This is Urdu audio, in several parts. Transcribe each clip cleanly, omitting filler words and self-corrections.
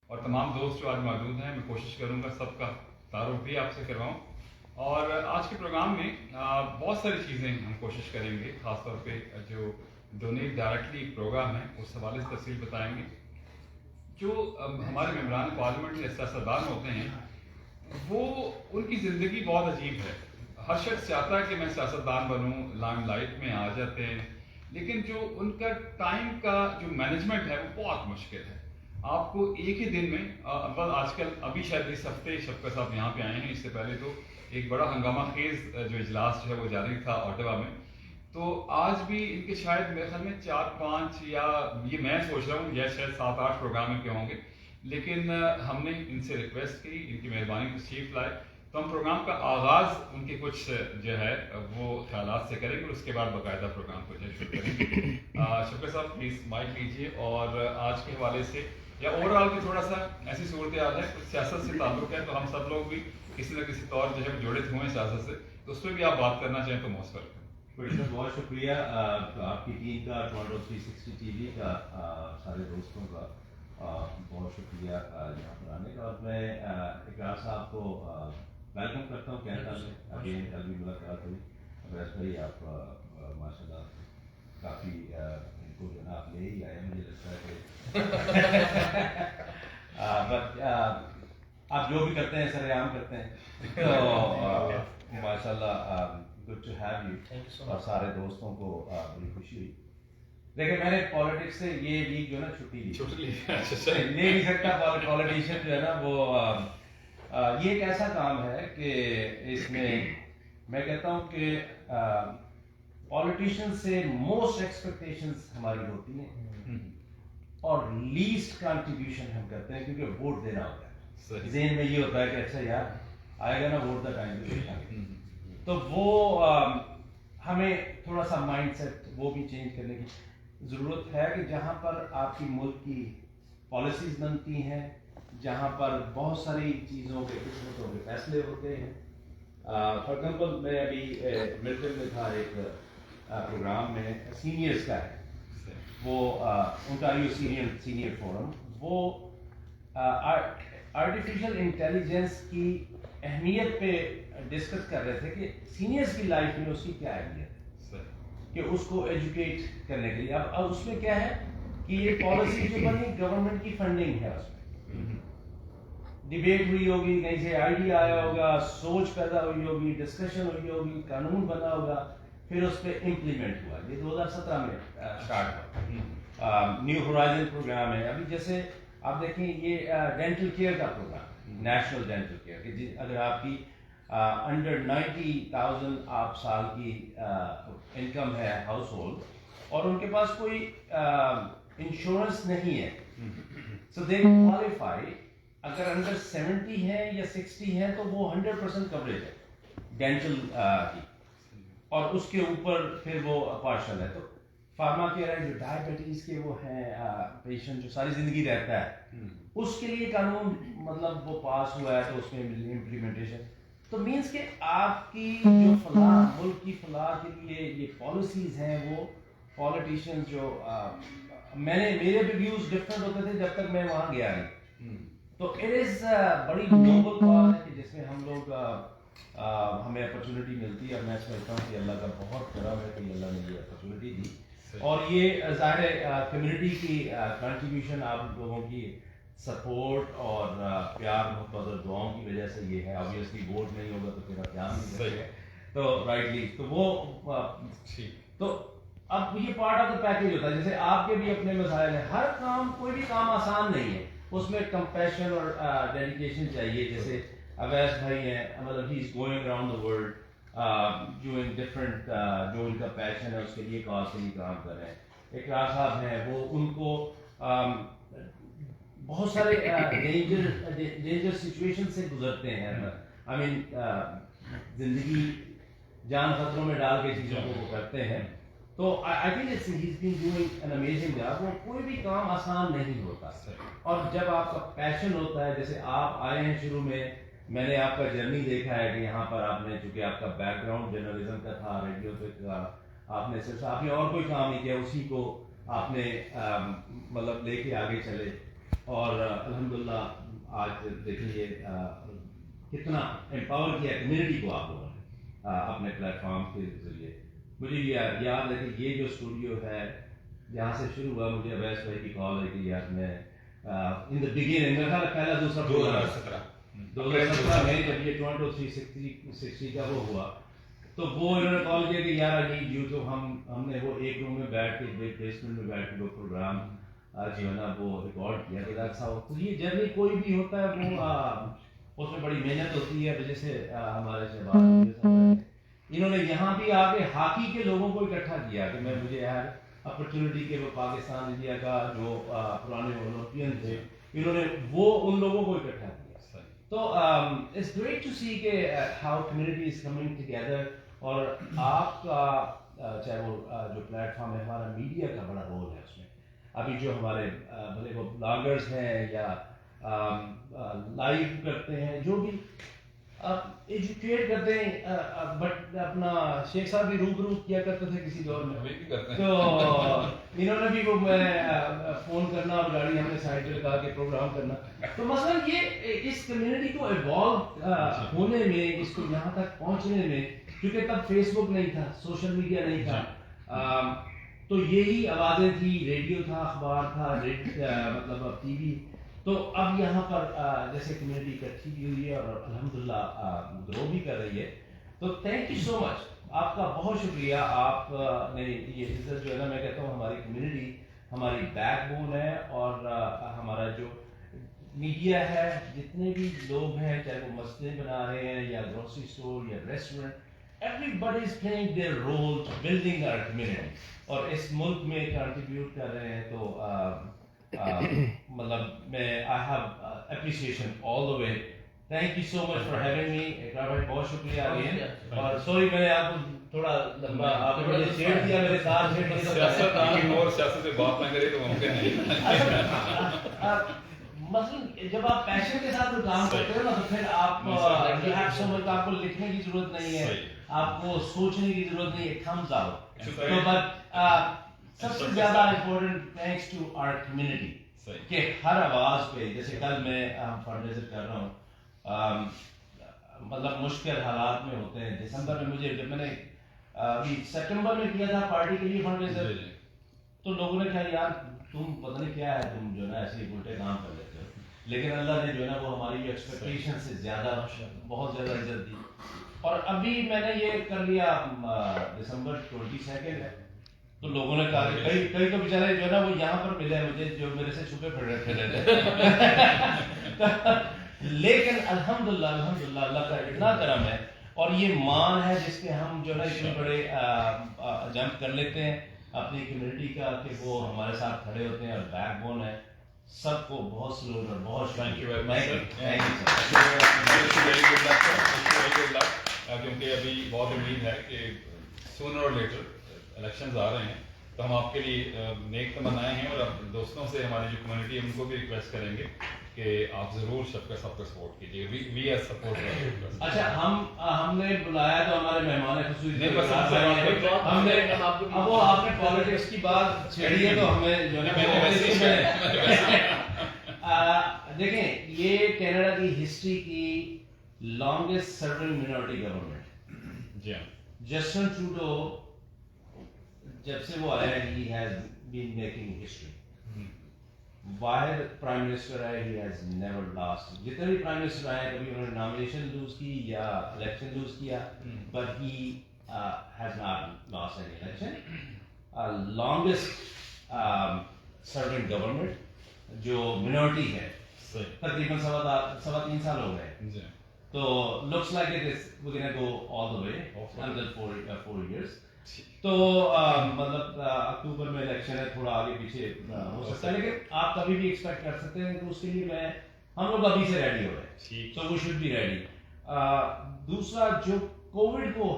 اور تمام دوست جو آج موجود ہیں، میں کوشش کروں گا سب کا تعارف بھی آپ سے کرواؤں. اور آج کے پروگرام میں بہت ساری چیزیں ہم کوشش کریں گے، خاص طور پہ جو ڈونیٹ ڈائریکٹلی پروگرام ہے اس حوالے سے تفصیل بتائیں گے. جو ہمارے ممبران پارلیمنٹ یا سیاستدان ہوتے ہیں، وہ ان کی زندگی بہت عجیب ہے. ہر شخص چاہتا ہے کہ میں سیاستدان بنوں، لائم لائٹ میں آ جاتے ہیں، لیکن جو ان کا ٹائم کا جو مینجمنٹ ہے وہ بہت مشکل ہے. آپ کو ایک ہی دن میں آج کل ابھی شاید اس ہفتے شفقت صاحب یہاں پہ آئے ہیں، اس سے پہلے تو ایک بڑا ہنگامہ خیز جو اجلاس جو ہے وہ جاری تھا اوٹوا میں. تو آج بھی ان کے شاید میرے خیال میں 4-5 یا یہ میں سوچ رہا ہوں یا شاید 7-8 پروگرام کے ہوں گے. لیکن ہم نے ان سے ریکویسٹ کی، ان کی مہربانی تشریف لائے، تو ہم پروگرام کا آغاز ان کے کچھ جو ہے وہ خیالات سے کریں گے اور اس کے بعد باقاعدہ پروگرام کو جو شروع کریں گے. شفقت صاحب پلیز مائک لیجیے، اور آج کے حوالے سے یا اوور آل کی تھوڑا سا ایسی صورتحال ہے، کچھ سیاست سے تعلق ہے، تو ہم سب لوگ بھی کسی نہ کسی طور جو ہے جڑے ہوئے ہیں سیاست سے، تو اس پہ بھی آپ بات کرنا چاہیں تو مؤثر کریں. بہت شکریہ آپ کی ٹیم کا، ٹورانٹو 360 ٹی وی کا، سارے دوستوں کا بہت شکریہ یہاں پر آنے کا. اور میں اقرار صاحب کو ویلکم کرتا ہوں کینیڈا میں. ابھی کل بھی ملاقات ہوئی. اویس بھائی آپ ماشاء اللہ کافی ان کو جو ہے آپ لے ہی آئے، مجھے لگتا ہے کہ بٹ آپ جو بھی کرتے ہیں سر عام کرتے ہیں، تو ماشاء اللہ گڈ ٹو ہیو یو. اور سارے دوستوں کو بڑی خوشی ہوئی. دیکھیں میں نے پالیٹکس سے یہ ویک جو ہے نا چھٹی لی، لے نہیں سکتا. پالیٹیشین جو ہے نا وہ یہ ایک ایسا کام ہے کہ اس میں کہتا ہوں کہ پالیٹیشین سے موسٹ ایکسپیکٹیشنز ہماری ہوتی ہیں اور لیسٹ کنٹریبیوشن ہم کرتے ہیں، کیونکہ ووٹ دینا ہوتا ہے. ذہن میں یہ ہوتا ہے کہ اچھا یار آئے گا نا ووٹ دا ٹائم، تو وہ ہمیں تھوڑا سا مائنڈ سیٹ وہ بھی چینج کرنے کی ضرورت ہے کہ جہاں پر آپ کی ملک کی پالیسیز بنتی ہیں، جہاں پر بہت ساری چیزوں کے قسمتوں کے فیصلے ہوتے ہیں. فار ایگزامپل میں ابھی ملٹن میں تھا ایک پروگرام میں، سینئرس کا ہے وہ، اونٹاریو سینئر فورم، وہ آرٹیفیشیل انٹیلیجنس کی اہمیت پہ ڈسکس کر رہے تھے کہ سینئرس کی لائف میں اس کی کیا اہمیت ہے، کہ اس کو ایجوکیٹ کرنے کے لیے. اب اس میں کیا ہے کہ یہ پالیسی جو بنی گورنمنٹ کی فنڈنگ ہے، اس میں ڈیبیٹ ہوئی ہوگی، کہیں سے آئیڈیا آیا ہوگا، سوچ پیدا ہوئی ہوگی، ڈسکشن ہوئی ہوگی، قانون بنا ہوگا، پھر اس پہ امپلیمنٹ ہوا. یہ 2017 میں اسٹارٹ ہوا. نیو ہورائزن پروگرام ہے. ابھی جیسے آپ دیکھیں یہ ڈینٹل کیئر کا پروگرام، نیشنل ڈینٹل کیئر، کہ اگر آپ کی انڈر 90,000 آپ سال کی انکم ہے ہاؤس ہولڈ، اور ان کے پاس کوئی انشورنس نہیں ہے، سو دے کوالیفائی. اگر انڈر 70 ہے یا 60 ہے تو وہ 100% کوریج ہے ڈینٹل کی، اور اس کے اوپر پھر وہ پارشل ہے. تو فارما کیئر ہے، جو ڈائبٹیز کے وہ ہیں پیشنٹ جو ساری زندگی رہتا ہے، اس کے لیے قانون مطلب وہ پاس ہوا ہے، تو اس میں امپلیمنٹیشن. تو مینس کہ آپ کی جو فلاح، ملک کی فلاح کے لیے یہ پالیسیز ہیں، وہ پالیٹیشینز جو میرے بھی ویوز ڈفرینٹ ہوتے تھے جب تک میں وہاں گیا نہیں. تو اٹ از بڑی نوبل کال ہے کہ جس میں ہم لوگ ہمیں اپرچونیٹی ملتی ہے. اور میں سمجھتا ہوں کہ اللہ کا بہت کرم ہے کہ اللہ نے یہ اپرچونیٹی دی. اور یہ ظاہر ہے کمیونٹی کی کنٹریبیوشن، آپ لوگوں کی سپورٹ اور پیار محبت اور دعاؤں کی وجہ سے یہ ہے. آبویسلی ووٹ نہیں ہوگا تو پھر آپ جان نہیں سکتے. تو رائٹلی تو وہ تو اب یہ پارٹ آف دا پیکیج ہوتا ہے. جیسے آپ کے بھی اپنے مسائل ہیں، ہر کام، کوئی بھی کام آسان نہیں ہے، اس میں کمپیشن اور ڈیڈیکیشن چاہیے. جیسے اویس بھائی ہیں، مطلب he is going around the world doing different, جو ان کا پیشن ہے اس کے لیے کاز کے لیے کام کر رہے ہیں. اقرار صاحب ہیں، وہ ان کو بہت سارے ڈینجر سچویشن سے گزرتے ہیں. آئی مین زندگی جان خطروں میں ڈال کے چیزوں کو وہ کرتے ہیں. تو I think he is been doing an amazing job. وہ کوئی بھی کام آسان نہیں ہوتا، اور جب آپ کا پیشن ہوتا ہے، جیسے آپ آئے ہیں شروع میں نے آپ کا جرنی دیکھا ہے کہ یہاں پر آپ نے، چونکہ آپ کا بیک گراؤنڈ جرنلزم کا تھا، ریڈیو پہ کا، آپ نے صرف آپ نے اور کوئی کام نہیں کیا، اسی کو آپ نے مطلب لے کے آگے چلے. اور الحمدللہ آج دیکھیے کتنا امپاور کیا کمیونٹی کو آپ لوگوں نے اپنے پلیٹ فارم کے ذریعے. مجھے یاد ہے کہ یہ جو اسٹوڈیو ہے جہاں سے شروع ہوا, مجھے اویس بھائی کی کال ہے کہ یار میں ان دا بگننگ میرا خیال پہلا دوسرا 2017 میں جب یہ ٹورنٹو 360 کا وہ ہوا تو وہ انہوں نے کال کیا کہ یار آئی نیڈ یو. تو ہم نے وہ ایک روم میں بیٹھ کے بیسمنٹ میں بیٹھ کے وہ پروگرام جو ہے نا وہ ریکارڈ کیا. تو یہ جرنی کوئی بھی ہوتا ہے وہ اس میں بڑی محنت ہوتی ہے. جیسے ہمارے شہباز انہوں نے یہاں بھی آ کے ہاکی کے لوگوں کو اکٹھا کیا کہ مجھے یار اپرچونٹی کے وہ پاکستان انڈیا کا جو پرانے اولمپئن تھے انہوں نے وہ ان لوگوں کو اکٹھا کیا. تو اٹس گریٹ ٹو سی کہ how community is coming together. اور آپ کا چاہے وہ جو پلیٹ فارم ہے ہمارا میڈیا کا بڑا رول ہے اس میں. ابھی جو ہمارے بھلے وہ بلاگرز ہیں یا لائیو کرتے ہیں جو بھی ایجوکیٹ کرتے ہیں, بٹ اپنا شیخ صاحب بھی روبرو کیا کرتے تھے کسی دور میں, تو انہوں نے بھی وہ فون کرنا اور گاڑی ہم نے سائڈ پہ لگا کے پروگرام کرنا. تو مثلا یہ اس کمیونٹی کو ایوالو ہونے میں, اس کو یہاں تک پہنچنے میں, کیونکہ تب فیس بک نہیں تھا, سوشل میڈیا نہیں تھا, تو یہی آوازیں تھی, ریڈیو تھا, اخبار تھا, مطلب ٹی وی. تو اب یہاں پر جیسے کمیونٹی اکٹھی بھی ہوئی ہے اور الحمدللہ گرو بھی کر رہی ہے. تو تھینک یو سو مچ, آپ کا بہت شکریہ. آپ نے یہ عزت جو ہے نا, میں کہتا ہوں ہماری کمیونٹی ہماری بیک بون ہے, اور ہمارا جو میڈیا ہے, جتنے بھی لوگ ہیں چاہے وہ مسجدیں بنا رہے ہیں یا گروسری اسٹور یا restaurant, everybody is playing their role to building our community, اور اس ملک میں کنٹریبیوٹ کر رہے ہیں. تو مطلب میں I have appreciation all the way. Thank you so much for having me. اقرار بھائی بہت شکریہ again. اور سوری میں نے آپ کو تھوڑا لمبا آپ نے مجھے چھیڑ دیا, میرے ساتھ چھیڑ دیا. سیاست سے بات نہ کرے تو ممکن نہیں. مثلاً جب آپ پیشن کے ساتھ کام کرتے ہو نا تو پھر آپ آپ کو لکھنے کی ضرورت نہیں ہے, آپ کو سوچنے کی ضرورت نہیں ہے, comes out. تو بٹ سب سے زیادہ important thanks to our community کہ ہر آواز پہ, جیسے کل میں فنڈ ریزر کر رہا ہوں, مطلب مشکل حالات میں ہوتے ہیں. دسمبر میں مجھے جب میں نے ابھی سپٹمبر میں کیا تھا پارٹی کے لیے فنڈ ریزر, تو لوگوں نے کہا یار تم پتہ نہیں کیا ہے, تم جو ہے نا ایسے الٹے کام کر لیتے ہو. لیکن اللہ نے جو ہے نا وہ ہماری ایکسپیکٹیشن سے زیادہ بہت زیادہ عزت دی. اور ابھی میں نے یہ کر لیا دسمبر 22 ہے, تو لوگوں نے کہا کہ کئی تو بیچارے جو ہے نا وہ یہاں پر ملے مجھے جو میرے سے چھپے پھرے تھے. لیکن الحمدللہ اللہ کا اتنا کرم ہے, اور یہ مان ہے جس کے ہم جو ہے نا اتنے بڑے جمپ کر لیتے ہیں اپنی کمیونٹی کا, کہ وہ ہمارے ساتھ کھڑے ہوتے ہیں اور بیک بون ہے. سب کو بہت سلوٹ اور بہت تھینک یو ویری مچ. کیونکہ ابھی بہت امید ہے کہ سونر اور لیٹر الیکشنز آ رہے ہیں, تو ہم آپ کے لیے نیک تمنائیں ہیں, اور اب دوستوں سے ہماری جو کمیونٹی ہے ان کو بھی ریکویسٹ کریں گے کہ آپ ضرور سب کا سپورٹ کیجیے. We are support. اچھا ہم نے بلایا تو ہمارے مہمان خصوصی ہم نے اب وہ آپ نے پالیٹکس کی بات چھیڑی ہے تو ہمیں جو دیکھیں یہ کینیڈا کی ہسٹری کی لانگسٹ سرونگ منورٹی گورنمنٹ. جی ہاں, جسٹن ٹروڈو جب سے وہ آیا ہے he has been making history. واحد پرائم منسٹر ہے, he has never lost. جتنے بھی پرائم منسٹر آئے کبھی انہوں نے نامینیشن لوز کی یا الیکشن لوز کیا, but he has not lost any election. Longest serving government جو منورٹی ہے تقریباً 3.25 سال ہو گئے. تو looks like it is we're gonna go all the way until 4 years. تو مطلب اکتوبر میں الیکشن ہے, تھوڑا آگے پیچھے ہو سکتا ہے, لیکن آپ کبھی بھی ایکسپیکٹ کر سکتے ہیں. تو اس کے لیے ہم لوگ ابھی سے ریڈی ہو رہے ہیں, سو وی شوڈ بی ریڈی. دوسرا جو کووڈ کو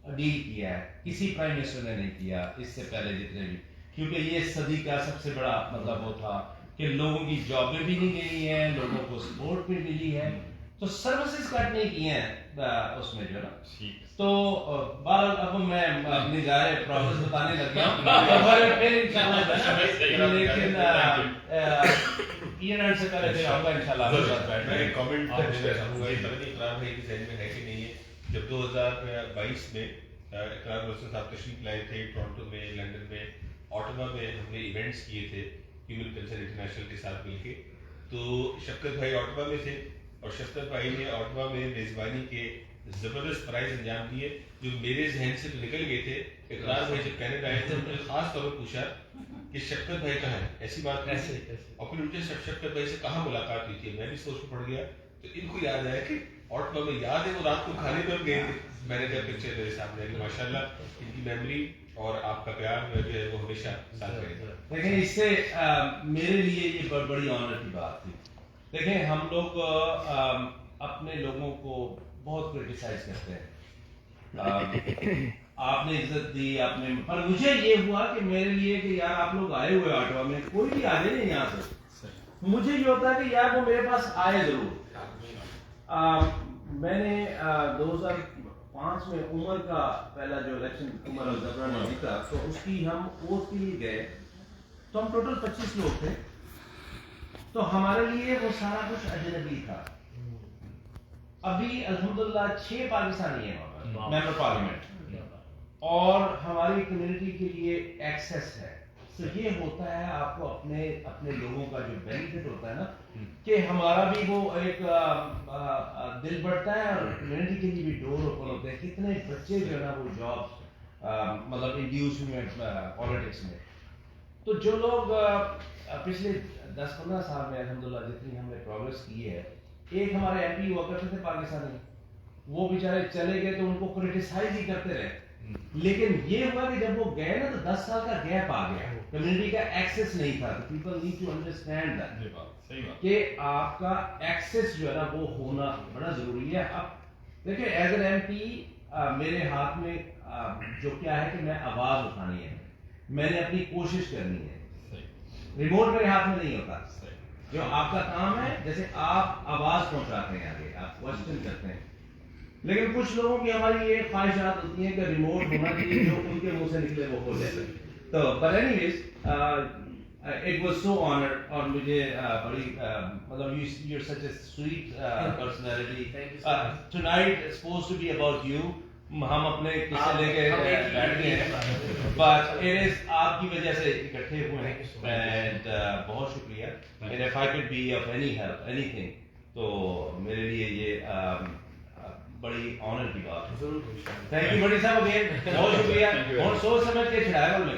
ڈیل کیا ہے کسی پرائم منسٹر نے نہیں کیا اس سے پہلے جتنے بھی, کیونکہ یہ صدی کا سب سے بڑا مطلب وہ تھا کہ لوگوں کی جابیں بھی نہیں گئی ہیں, لوگوں کو سپورٹ بھی ملی ہے. تو سروسز کٹ نہیں کی ہیں اس میں جو ہے نا. تو بہرحال اب میں اپنی ظاہر پروسیس بتانے لگ گیا ہوں پھر انشاءاللہ لیکن یہ سے پہلے پھر آؤں گا انشاءاللہ. میں کامنٹ کرنا چاہوں گا یہ پتہ نہیں اقرار بھائی کے ذہن میں ہے کہ نہیں ہے. جب 2022 میں اقرار محسن صاحب تشریف لائے تھے ٹورنٹو میں, لندن میں, آٹوا میں ہم نے ایونٹس کیے تھے ہیومن کلچر انٹرنیشنل کے ساتھ مل کے. تو شفقت بھائی آٹوا میں تھے اور شفقت بھائی نے آٹوا میں میزبانی کے زبردست پرائز انجام دیے جو میرے ذہن سے تو نکل گئے تھے. اقرار بھائی جب کینیڈا آئے تھے انہوں نے خاص طور پر پوچھا کہ شفقت بھائی کہاں ہے, ایسی بات ایسے اور پھر مجھے شفقت بھائی سے کہاں ملاقات ہوئی تھی. میں بھی سوچ میں پڑ گیا تو ان کو یاد آیا کہ آٹوا میں یاد ہے وہ رات کو کھانے پر گئے تھے. میں نے جب پکچر میرے سامنے آئی ماشاء اللہ ان کی میموری اور آپ کا پیار جو ہے وہ ہمیشہ ساتھ رہے گا. دیکھیں اس سے میرے لیے یہ بڑی آنر کی بات تھی. دیکھیں ہم لوگ اپنے لوگوں کو بہت کرٹیسائز کرتے ہیں. آپ نے عزت دی آپ نے, پر مجھے یہ ہوا کہ میرے لیے کہ یار آپ لوگ آئے ہوئے آٹوا میں, کوئی بھی آ جائے نہیں یہاں سے, مجھے یہ ہوتا ہے کہ یار وہ میرے پاس آئے ضرور. میں نے 2005 میں عمر کا پہلا جو الیکشن عمر الزبرا نے جیتا تو اس کی ہم ووٹ کے لیے گئے تو ہم ٹوٹل 25 لوگ تھے. تو ہمارے لیے وہ سارا کچھ اجنبی تھا. ابھی الحمدللہ 6 پاکستانی ہیں ممبر پارلیمنٹ اور ہماری کمیونٹی کے لیے ایکسیس ہے. تو یہ ہوتا ہے آپ کو اپنے لوگوں کا جو بینیفٹ ہوتا ہے نا کہ ہمارا بھی وہ ایک دل بڑھتا ہے اور کمیونٹی کے لیے بھی ڈور اوپن ہوتے ہیں. کتنے بچے جو ہے نا وہ جابس مطلب انڈیوس ہوئے پالیٹکس میں. تو جو لوگ پچھلے 10-15 سال میں الحمدللہ جتنی ہم نے پروگریس کی ہے, ایک ہمارے ایم پی ہوا کرتے تھے پاکستانی, وہ بیچارے چلے گئے تو ان کو کرٹیسائز ہی کرتے رہے. لیکن یہ ہوا کہ جب وہ گئے نا تو 10 سال کا گیپ آ گیا, کمیونٹی کا ایکسیس نہیں تھا. تو people need to understand that کہ آپ کا ایکسیس جو ہے نا وہ ہونا بڑا ضروری ہے. اب دیکھیں ایز این ایم پی میرے ہاتھ میں جو کیا ہے کہ میں آواز اٹھانی ہے, میں نے اپنی کوشش کرنی ہے. ریموٹ میرے ہاتھ میں نہیں ہوتا. جو آپ کا کام ہے جیسے آپ آواز پہنچاتے ہیں آگے, آپ کوشچن کرتے ہیں. لیکن کچھ لوگوں کی ہماری یہ خواہشات ہوتی ہیں کہ ریموٹ ہونا چاہیے, جو ان کے منہ سے نکلے وہ ہو جائے. تو but anyways it was so honored اور مجھے بڑی مطلب you're such a sweet personality. Tonight is supposed to be about you. ہم اپنے قصے لے کے بیٹھ گئے ہیں but it is آپ کی وجہ سے اکٹھے ہوئے ہیں and بہت شکریہ. and if I could be of any help anything تو میرے لیے یہ بڑی آنر کی بات ہے. تھینک یو بڑی صاحب اگین, بہت شکریہ. اور سوچ سمجھ کے چھڑایا ہوں میرے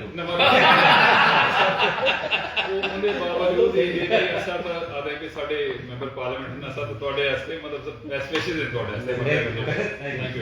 کو ਸਾਡੇ ਮੈਂਬਰ ਪਾਰਲੀਮੈਂਟ ਨੇ ਸਭ ਤੁਹਾਡੇ ਵਾਸਤੇ ਮਤਲਬ ਬੈਸਟ ਵਿਸ਼ੇਸ ਹੈ ਤੁਹਾਡੇ ਵਾਸਤੇ. ਥੈਂਕ ਯੂ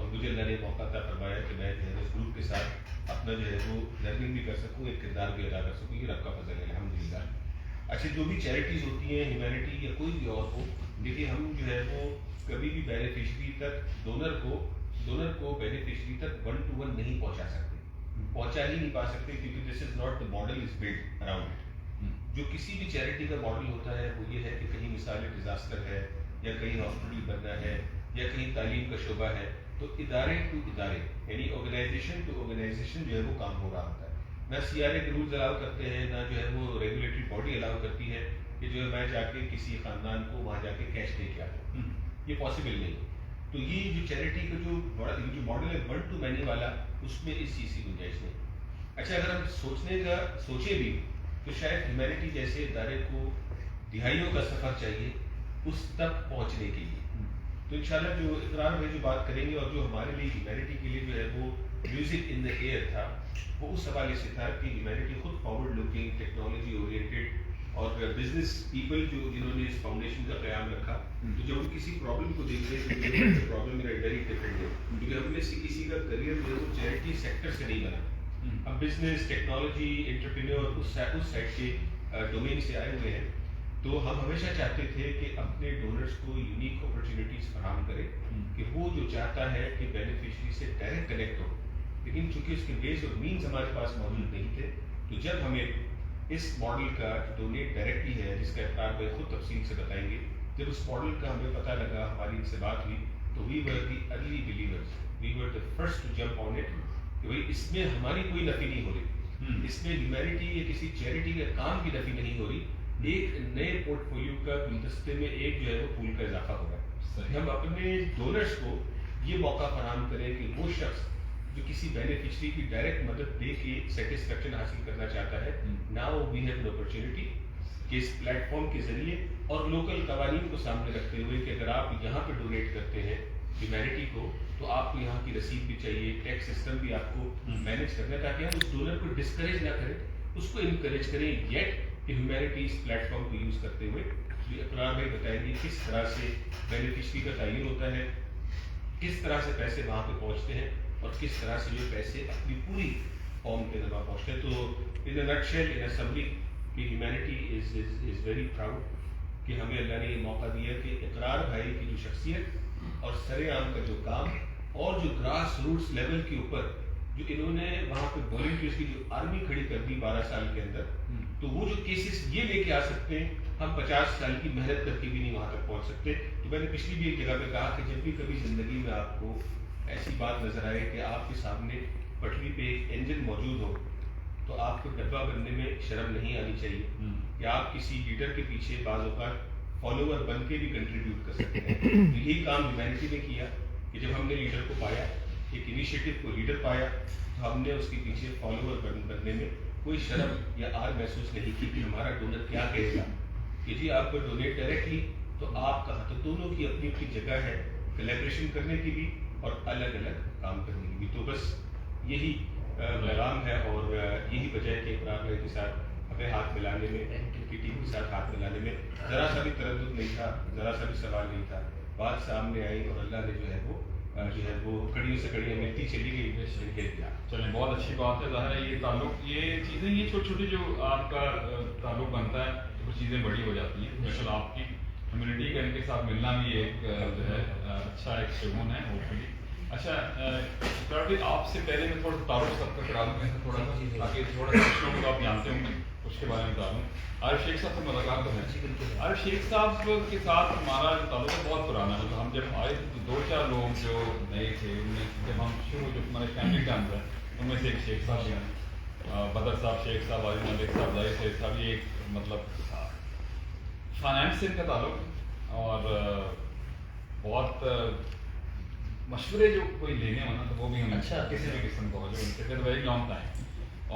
اور مجھے اللہ نے موقع عطا فرمایا کہ میں جو ہے اس گروپ کے ساتھ اپنا جو ہے وہ لرننگ بھی کر سکوں، ایک کردار بھی ادا کر سکوں. یہ رب کا فضل ہے الحمدللہ. اچھا جو بھی چیریٹیز ہوتی ہیں ہیومینٹی یا کوئی بھی اور ہو، دیکھیے ہم جو ہے وہ کبھی بھی بینیفیشری تک ڈونر کو بینیفیشری تک 1 to 1 نہیں پہنچا سکتے، پہنچا ہی نہیں پا سکتے، کیونکہ this is not the model is build around it. جو کسی بھی چیریٹی کا ماڈل ہوتا ہے وہ یہ ہے کہ کہیں مثال ڈیزاسٹر ہے یا کہیں ہاسپٹل بننا ہے یا کہیں تعلیم کا شعبہ ہے، تو ادارے ٹو ادارے یعنی آرگنائزیشن ٹو آرگنائزیشن جو ہے وہ کام ہو رہا ہوتا ہے. نہ سی آر اے کے رولز الاؤ کرتے ہیں، نہ جو ہے وہ ریگولیٹری باڈی الاؤ کرتی ہے کہ جو ہے میں جا کے کسی خاندان کو وہاں جا کے کیش دے کے آتا ہوں. یہ پاسبل نہیں. تو یہ جو چیریٹی کا جو ماڈل ہے 1 to many والا، اس میں اس چیز کی گنجائش نہیں. اچھا اگر ہم سوچیں بھی تو شاید ہیومینٹی جیسے ادارے کو دہائیوں کا سفر چاہیے اس تک پہنچنے کے لیے. تو انشاءاللہ جو اقرار میں جو بات کریں گے اور جو ہمارے لیے ہیومینٹی کے لیے جو ہے وہ میوزک ان دا ایئر تھا، وہ اس حوالے سے تھا کہ ہیومینٹی خود فارورڈ لوکنگ، ٹیکنالوجی اورینٹیڈ اور بزنس پیپل جنہوں نے اس فاؤنڈیشن کا قیام رکھا. تو جب ہم کسی پرابلم کو دیکھ رہے ہیں تو پرابلم میرا ویری ڈفرینٹ ہے، کیونکہ ہم میں سے کسی کا کریئر جو ہے وہ چیریٹی سیکٹر سے نہیں بنا. ہم بزنس، ٹیکنالوجی، انٹرپرینور اس سائڈ کے ڈومین سے آئے ہوئے ہیں. تو ہم ہمیشہ چاہتے تھے کہ اپنے ڈونرز کو یونیک اپرچونیٹیز فراہم کرے کہ وہ جو چاہتا ہے کہ بینیفیشری سے ڈائریکٹ کنیکٹ ہو، لیکن چونکہ اس کے ویز اور مینز ہمارے پاس موجود نہیں تھے. تو جب ہمیں اس ماڈل کا ڈونیٹ ڈائریکٹلی ہے، جس کا اقرار بھائی خود تفصیل سے بتائیں گے، جب اس ماڈل کا ہمیں پتہ لگا، ہماری ان سے بات ہوئی، تو we were the early believers, we were the first to jump on it کہ بھائی اس میں ہماری کوئی نفی نہیں ہو رہی، اس میں ہیومینٹی یا کسی چیریٹی کے کام کی نفی نہیں ہو رہی. ایک نئے پورٹ فولیو کا گلدستے میں ایک جو ہے وہ پھول کا اضافہ ہو رہا ہے. ہم اپنے ڈونرز کو یہ موقع فراہم کریں کہ وہ شخص جو کسی بینیفیشری کی ڈائریکٹ مدد دے کے سیٹسفیکشن حاصل کرنا چاہتا ہے، now we have an opportunity کہ اس پلیٹ فارم کے ذریعے اور لوکل قوانین کو سامنے رکھتے ہوئے کہ اگر آپ یہاں پہ ڈونیٹ کرتے ہیں ہیومینٹی کو تو آپ کو یہاں کی رسید بھی چاہیے، ٹیکس سسٹم بھی آپ کو مینیج کرنا ہے، تاکہ ہم اس ڈونر کو ڈسکریج نہ کریں، اس کو انکریج کریں یٹ کہ ہیومینٹی اس پلیٹ فارم کو یوز کرتے ہوئے. اقرار بھائی بتائیں گے کس طرح سے بینیفیشری کا تعین ہوتا ہے، کس طرح سے پیسے وہاں پہ پہنچتے ہیں اور کس طرح سے یہ پیسے اپنی پوری قوم کے ذمہ پہنچتے ہیں. تو ان اے نٹ شیل، ان اے سمری، کہ ہیومینٹی از ویری پراؤڈ کہ ہمیں اللہ نے یہ موقع دیا کہ اقرار بھائی کی جو شخصیت اور سر عام کا جو کام اور جو گراس روٹس لیول کے اوپر جو انہوں نے وہاں پہ والنٹیئرس کی جو آرمی کھڑی کر دی 12 سال کے اندر، تو وہ جو کیسز یہ لے کے آ سکتے ہیں، ہم 50 سال کی محنت کر کے بھی نہیں وہاں تک پہنچ سکتے. تو میں نے پچھلی بھی ایک جگہ پہ کہا کہ جب بھی کبھی زندگی میں آپ کو ایسی بات نظر آئے کہ آپ کے سامنے پٹری پہ ایک انجن موجود ہو، تو آپ کو ڈبہ بننے میں شرم نہیں آنی چاہیے کہ آپ کسی لیڈر کے پیچھے بعض اوقات فالوور بن کے بھی کنٹریبیوٹ کر سکتے ہیں. یہی کام ہیومینٹی نے کیا کہ جب ہم نے لیڈر کو پایا، ایک انیشیٹو کو لیڈر پایا، تو ہم نے اس کے پیچھے فالوور بننے میں کوئی شرم یا آر محسوس نہیں کی کہ ہمارا ڈونر کیا کہے گا کہ جی آپ کو ڈونیٹ ڈائریکٹلی. تو آپ کا تو دونوں کی اپنی اپنی جگہ ہے کلیبریشن کرنے کی بھی اور الگ الگ کام کرنے کی بھی. تو بس یہی پیغام ہے اور یہی وجہ ہے کہ اقرار بھائی کے ساتھ ہمیں ہاتھ ملانے میں، کی ٹیم کے ساتھ ہاتھ ملانے میں ذرا سا بھی تردد نہیں تھا، ذرا سا بھی سوال نہیں تھا. بات سامنے آئی اور اللہ نے جو ہے وہ کڑیوں سے کڑیاں ملتی چلی گئی. چلیں بہت اچھی بات ہے. ظاہر ہے یہ تعلق، یہ چیزیں، یہ چھوٹی چھوٹی جو آپ کا تعلق بنتا ہے وہ چیزیں بڑی ہو جاتی ہیں. مثلاً آپ کی کمیونٹی کا ان کے ساتھ ملنا بھی ایک جو ہے اچھا ایک شگون ہے ہوپفلی. اچھا اقرار بھائی آپ سے پہلے میں تھوڑا سا تعارف سب کا کرا دوں تھوڑا سا، تاکہ تھوڑا سا لوگوں کو آپ جانتے ہوں گے اس کے بارے میں بتا دوں. عارف شیخ صاحب سے ملاقات تو ہے. عارف شیخ صاحب کے ساتھ ہمارا تعلق بہت پرانا ہے. ہم جب آئے تو 2-4 لوگ جو نئے تھے ان میں جب ہم شروع جو ہمارے فیملی کا اندر ان میں سے ایک شیخ صاحب ہیں، بدر صاحب، شیخ صاحب، عالم ملک صاحب، ظاہر شیخ صاحب. یہ ایک مطلب فائنانس سے ان کا تعلق اور بہت مشورے جو کوئی لینے ہونا تو وہ بھی ہم کسی بھی قسم کا ہو جو ان سے پھر ویری لانگ ٹائم.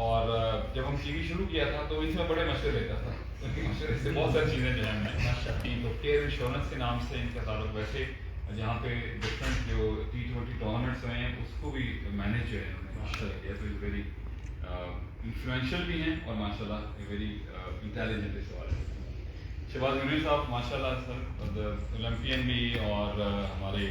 اور جب ہم ٹی وی شروع کیا تھا تو ان سے میں بڑے مشورے لیتا تھا. ان کے مشورے سے بہت ساری چیزیں جو ہیں تو کیئر انشورنس کے نام سے ان کا تعلق. ویسے جہاں پہ ڈفرینٹ جو T20 ٹورنامنٹس ہوئے ہیں اس کو بھی مینیج جو ہے انہوں نے کیا. تو ویری انفلوئنشیل بھی ہیں اور ماشاء اللہ ویری انٹیلیجنٹ اس حوالے سے. شہباز یونس صاحب ماشاء اللہ سر اولمپئن بھی اور ہمارے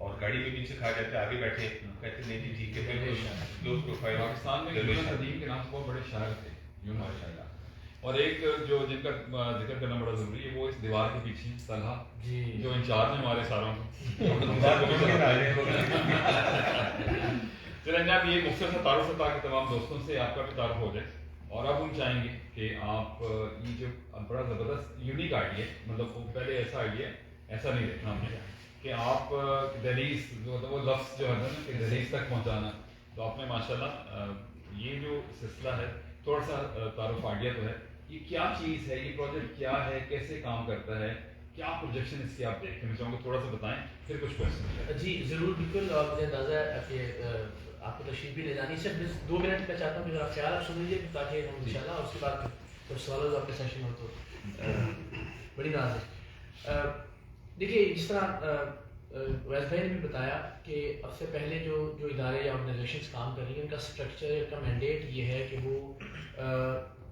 اور گاڑی میں بھی ان سے کھا جاتے ہیں, آگے بیٹھے کہتے نہیں جی ٹھیک ہے بالکل لو پروفائل. پاکستان میں یونس ندیم کے نام سے بہت بڑے شاعر تھے یونس شاعر, اور ایک جو جن کا ذکر کرنا بڑا ضروری ہے وہ اس دیوار کے پیچھے طلحہ جو انچارج ہیں ہمارے ساروں چلیں جناب یہ مختصر سا تعارف ہے تاکہ تمام دوستوں سے آپ کا بھی تعارف ہو جائے. اور اب ہم چاہیں گے کہ آپ یہ جو بڑا زبردست یونیک آئیڈیا ہے, مطلب پہلے ایسا آئیڈیا ایسا نہیں دیکھا ہم نے کہ آپ دہلیز جو وہ لفظ جو ہے نا کہ دہلیز تک پہنچانا, تو آپ نے ماشاء اللہ یہ جو سلسلہ ہے تھوڑا سا تعارف آئیڈیا تو ہے, یہ کیا چیز ہے, یہ پروجیکٹ کیا ہے, کیسے کام کرتا ہے, کیا پروجیکشن اس کی آپ دیکھتے ہیں, میں چاہوں گا تھوڑا سا بتائیں پھر کچھ کوشچن. جی ضرور بالکل, اور مجھے اندازہ ہے کہ آپ کو تشریف بھی لے جانی, صرف 2 منٹ کا چاہتا ہوں کہ ذرا خیال آپ سن لیجیے تاکہ ہم ان شاء اللہ اس کے بعد کچھ سوالوں آپ کے سیشن ہو تو بڑی ناز ہے. دیکھیے جس طرح ویس بھائی نے بھی بتایا کہ اب سے پہلے جو ادارے یا آرگنائزیشنس کام کر رہی ہیں ان کا اسٹرکچر کا مینڈیٹ یہ ہے کہ وہ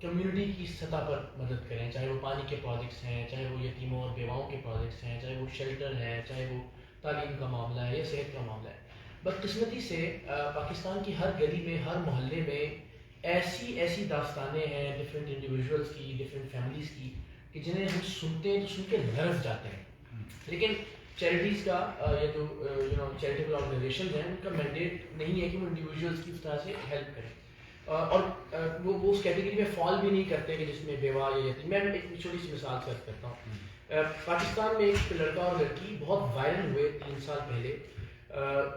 کمیونٹی کی سطح پر مدد کریں, چاہے وہ پانی کے پروجیکٹس ہیں, چاہے وہ یتیموں اور بیواؤں کے پروجیکٹس ہیں, چاہے وہ شیلٹر ہے, چاہے وہ تعلیم کا معاملہ ہے یا صحت کا معاملہ ہے. بدقسمتی سے پاکستان کی ہر گلی میں, ہر محلے میں ایسی داستانیں ہیں ڈفرینٹ انڈیویژولس کی, ڈفرینٹ فیملیز کی, کہ جنہیں ہم سنتے ہیں تو سن کے لرز جاتے ہیں. لیکن چیریٹیز کا یا جو چیریٹیبل آرگنائزیشنز ہیں ان کا مینڈیٹ نہیں ہے کہ وہ انڈیویژولس کی اس طرح سے ہیلپ کریں, اور وہ اس کیٹیگری میں فال بھی نہیں کرتے کہ جس میں بیوہ یا یتیم. میں ایک چھوٹی سی مثال سرچ کرتا ہوں. پاکستان میں ایک لڑکا اور لڑکی بہت وائرل ہوئے 3 سال پہلے.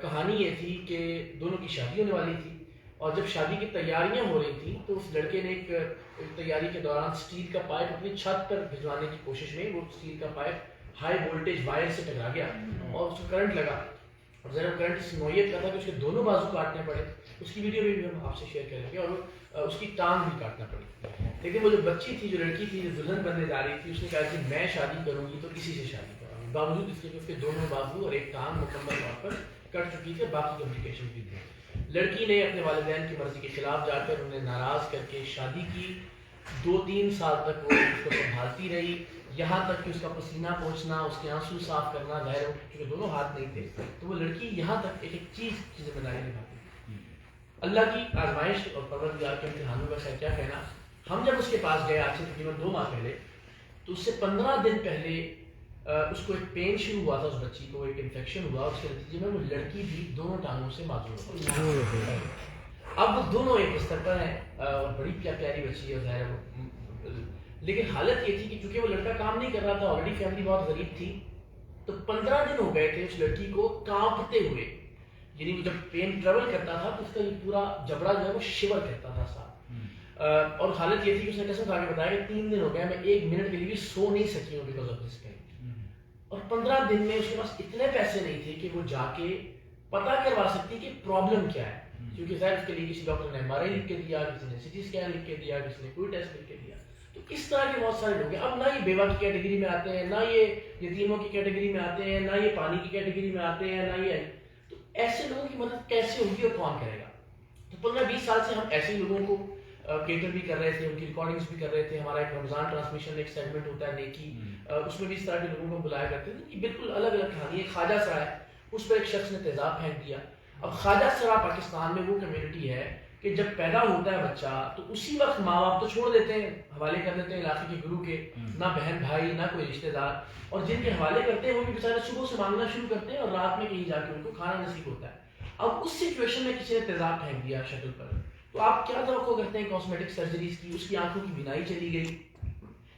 کہانی یہ تھی کہ دونوں کی شادی ہونے والی تھی, اور جب شادی کی تیاریاں ہو رہی تھیں تو اس لڑکے نے ایک تیاری کے دوران اسٹیل کا پائپ اپنی چھت پر بھجوانے کی کوشش میں وہ اسٹیل کا پائپ ہائی وولٹیج وائر سے ٹکرا گیا اور اس کو کرنٹ لگا, اور ذرا کرنٹ اس نوعیت کا تھا کہ اس کے دونوں بازو کاٹنے پڑے. اس کی ویڈیو بھی ہم آپ سے شیئر کریں گے, اور اس کی ٹانگ بھی کاٹنا پڑی. لیکن وہ جو بچی تھی, جو لڑکی تھی, جو دلہن بننے جا رہی تھی, اس نے کہا کہ میں شادی کروں گی تو کسی سے شادی کروں گی, باوجود اس کے کہ اس کے دونوں بازو اور ایک ٹانگ مکمل طور پر کٹ چکی تھی, باقی کمپلیکیشن بھی تھے. لڑکی نے اپنے والدین کی مرضی کے خلاف جا کر انہیں ناراض کر کے شادی کی. 2-3 سال تک وہ اس کو سنبھالتی رہی, یہاں تک کہ اس کا پسینہ پہنچنا, اس کے آنسو صاف کرنا, ظاہر ہو کیونکہ دونوں ہاتھ نہیں تھے تو وہ لڑکی یہاں تک ایک چیز کی ذمہ داری نبھاتی. اللہ کی آزمائش اور پروردگار کے امتحانوں کا کیا کہنا. ہم جب اس کے پاس گئے آج سے تقریباً 2 ماہ پہلے, تو اس سے 15 دن پہلے اس کو ایک پین شروع ہوا تھا, اس بچی کو ایک انفیکشن ہوا, اس کے نتیجے میں وہ لڑکی بھی دونوں ٹانگوں سے معذور ہو. اب وہ دونوں ایک بستر پر ہیں, بڑی پیاری بچی ہے ظاہر, لیکن حالت یہ تھی کہ چونکہ وہ لڑکا کام نہیں کر رہا تھا, آلریڈی فیملی بہت غریب تھی, تو 15 دن ہو گئے تھے اس لڑکی کو کانپتے ہوئے. یعنی جب پین ٹریول کرتا تھا تو اس کا یہ پورا جبڑا جو ہے وہ شیور کرتا تھا ساتھ. اور حالت یہ تھی کہ اس نے قسم کھا کے بتایا کہ 3 دن ہو گئے میں 1 منٹ کے لیے بھی سو نہیں سکی ہوں بیکاز آف دس پین. اور 15 دن میں اس کے پاس اتنے پیسے نہیں تھے کہ وہ جا کے پتا کروا سکتی کہ پرابلم کیا ہے, کیونکہ ظاہر اس کے لیے کسی ڈاکٹر نے MRI لکھ کے دیا, کسی نے CT اسکین لکھ کے دیا, کسی نے کوئی ٹیسٹ لکھ کے دیا. تو اس طرح کے بہت سارے لوگ ہیں. اب نہ یہ بیوہ کی کیٹیگری میں آتے ہیں, نہ یہ یتیموں کی کیٹیگری میں آتے ہیں, نہ یہ پانی کی کیٹیگری میں آتے ہیں, نہ یہ. تو ایسے لوگوں کی مدد کیسے ہوگی اور کون کرے گا؟ تو 15-20 سال سے ہم ایسے لوگوں کو کیٹر بھی کر رہے تھے, ان کی ریکارڈنگس بھی کر رہے تھے. ہمارا ایک رمضان ٹرانسمیشن ایک سیگمنٹ ہوتا ہے نیکی, اس میں بھی اس طرح کے لوگوں کو بلایا کرتے تھے. یہ بالکل الگ الگ کہانی ہے. خواجہ سرا ہے, اس پر ایک شخص نے تیزاب پھینک دیا. اب خواجہ سرا پاکستان میں وہ کمیونٹی ہے کہ جب پیدا ہوتا ہے بچہ تو اسی وقت ماں باپ تو چھوڑ دیتے ہیں, حوالے کر دیتے ہیں علاقے کے گرو کے, نہ بہن بھائی نہ کوئی رشتہ دار, اور جن کے حوالے کرتے ہیں وہ بھی بیچارے صبح سے مانگنا شروع کرتے ہیں اور رات میں کہیں جا کے ان کو کھانا نصیب ہوتا ہے. اب اس سچویشن میں کسی نے تیزاب پھینک دیا شکل پر, تو آپ کیا توقع کرتے ہیں کاسمیٹک سرجریز کی؟ اس کی آنکھوں کی بینائی چلی گئی.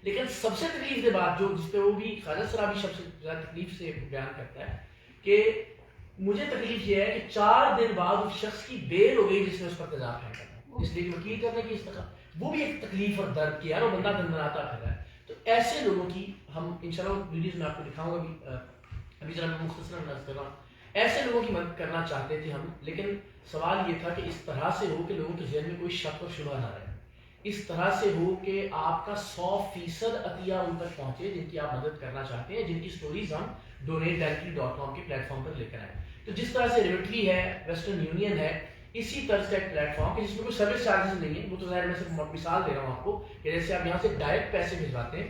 لیکن سب سے تکلیف دہ بات جو جس پہ وہ بھی خواجہ سرا بھی سب سے زیادہ تکلیف سے بیان کرتا ہے کہ مجھے تکلیف یہ ہے کہ 4 دن بعد اس شخص کی بیل ہو گئی جس نے اس پر تیزاب پھینکا تھا, اس لیے کہ وکیل کرنے کی اس طرح وہ بھی ایک تکلیف اور درد کی, یار وہ بندہ دندناتا پھر رہا ہے. تو ایسے لوگوں کی ہم انشاءاللہ ویڈیوز میں آپ کو دکھاؤں گا, ابھی ذرا میں مختصر انداز کر رہا ہوں. ایسے لوگوں کی مدد کرنا چاہتے تھے ہم, لیکن سوال یہ تھا کہ اس طرح سے ہو کہ لوگوں کے ذہن میں کوئی شک اور شبہ نہ رہے, اس طرح سے ہو کہ آپ کا 100% عطیہ ان تک پہنچے جن کی آپ مدد کرنا چاہتے ہیں, جن کی سٹوریز ہم donatedirectly.com کے پلیٹ فارم پر لے کر آئے. تو جس طرح سے ریوٹلی ہے, ویسٹرن یونین ہے, اسی طرز کا ایک پلیٹ فارم کہ جس میں کوئی سروس چارجز نہیں ہے, وہ تو ظاہر میں صرف مثال دے رہا ہوں آپ کو کہ جیسے آپ یہاں سے ڈائریکٹ پیسے بھجواتے ہیں,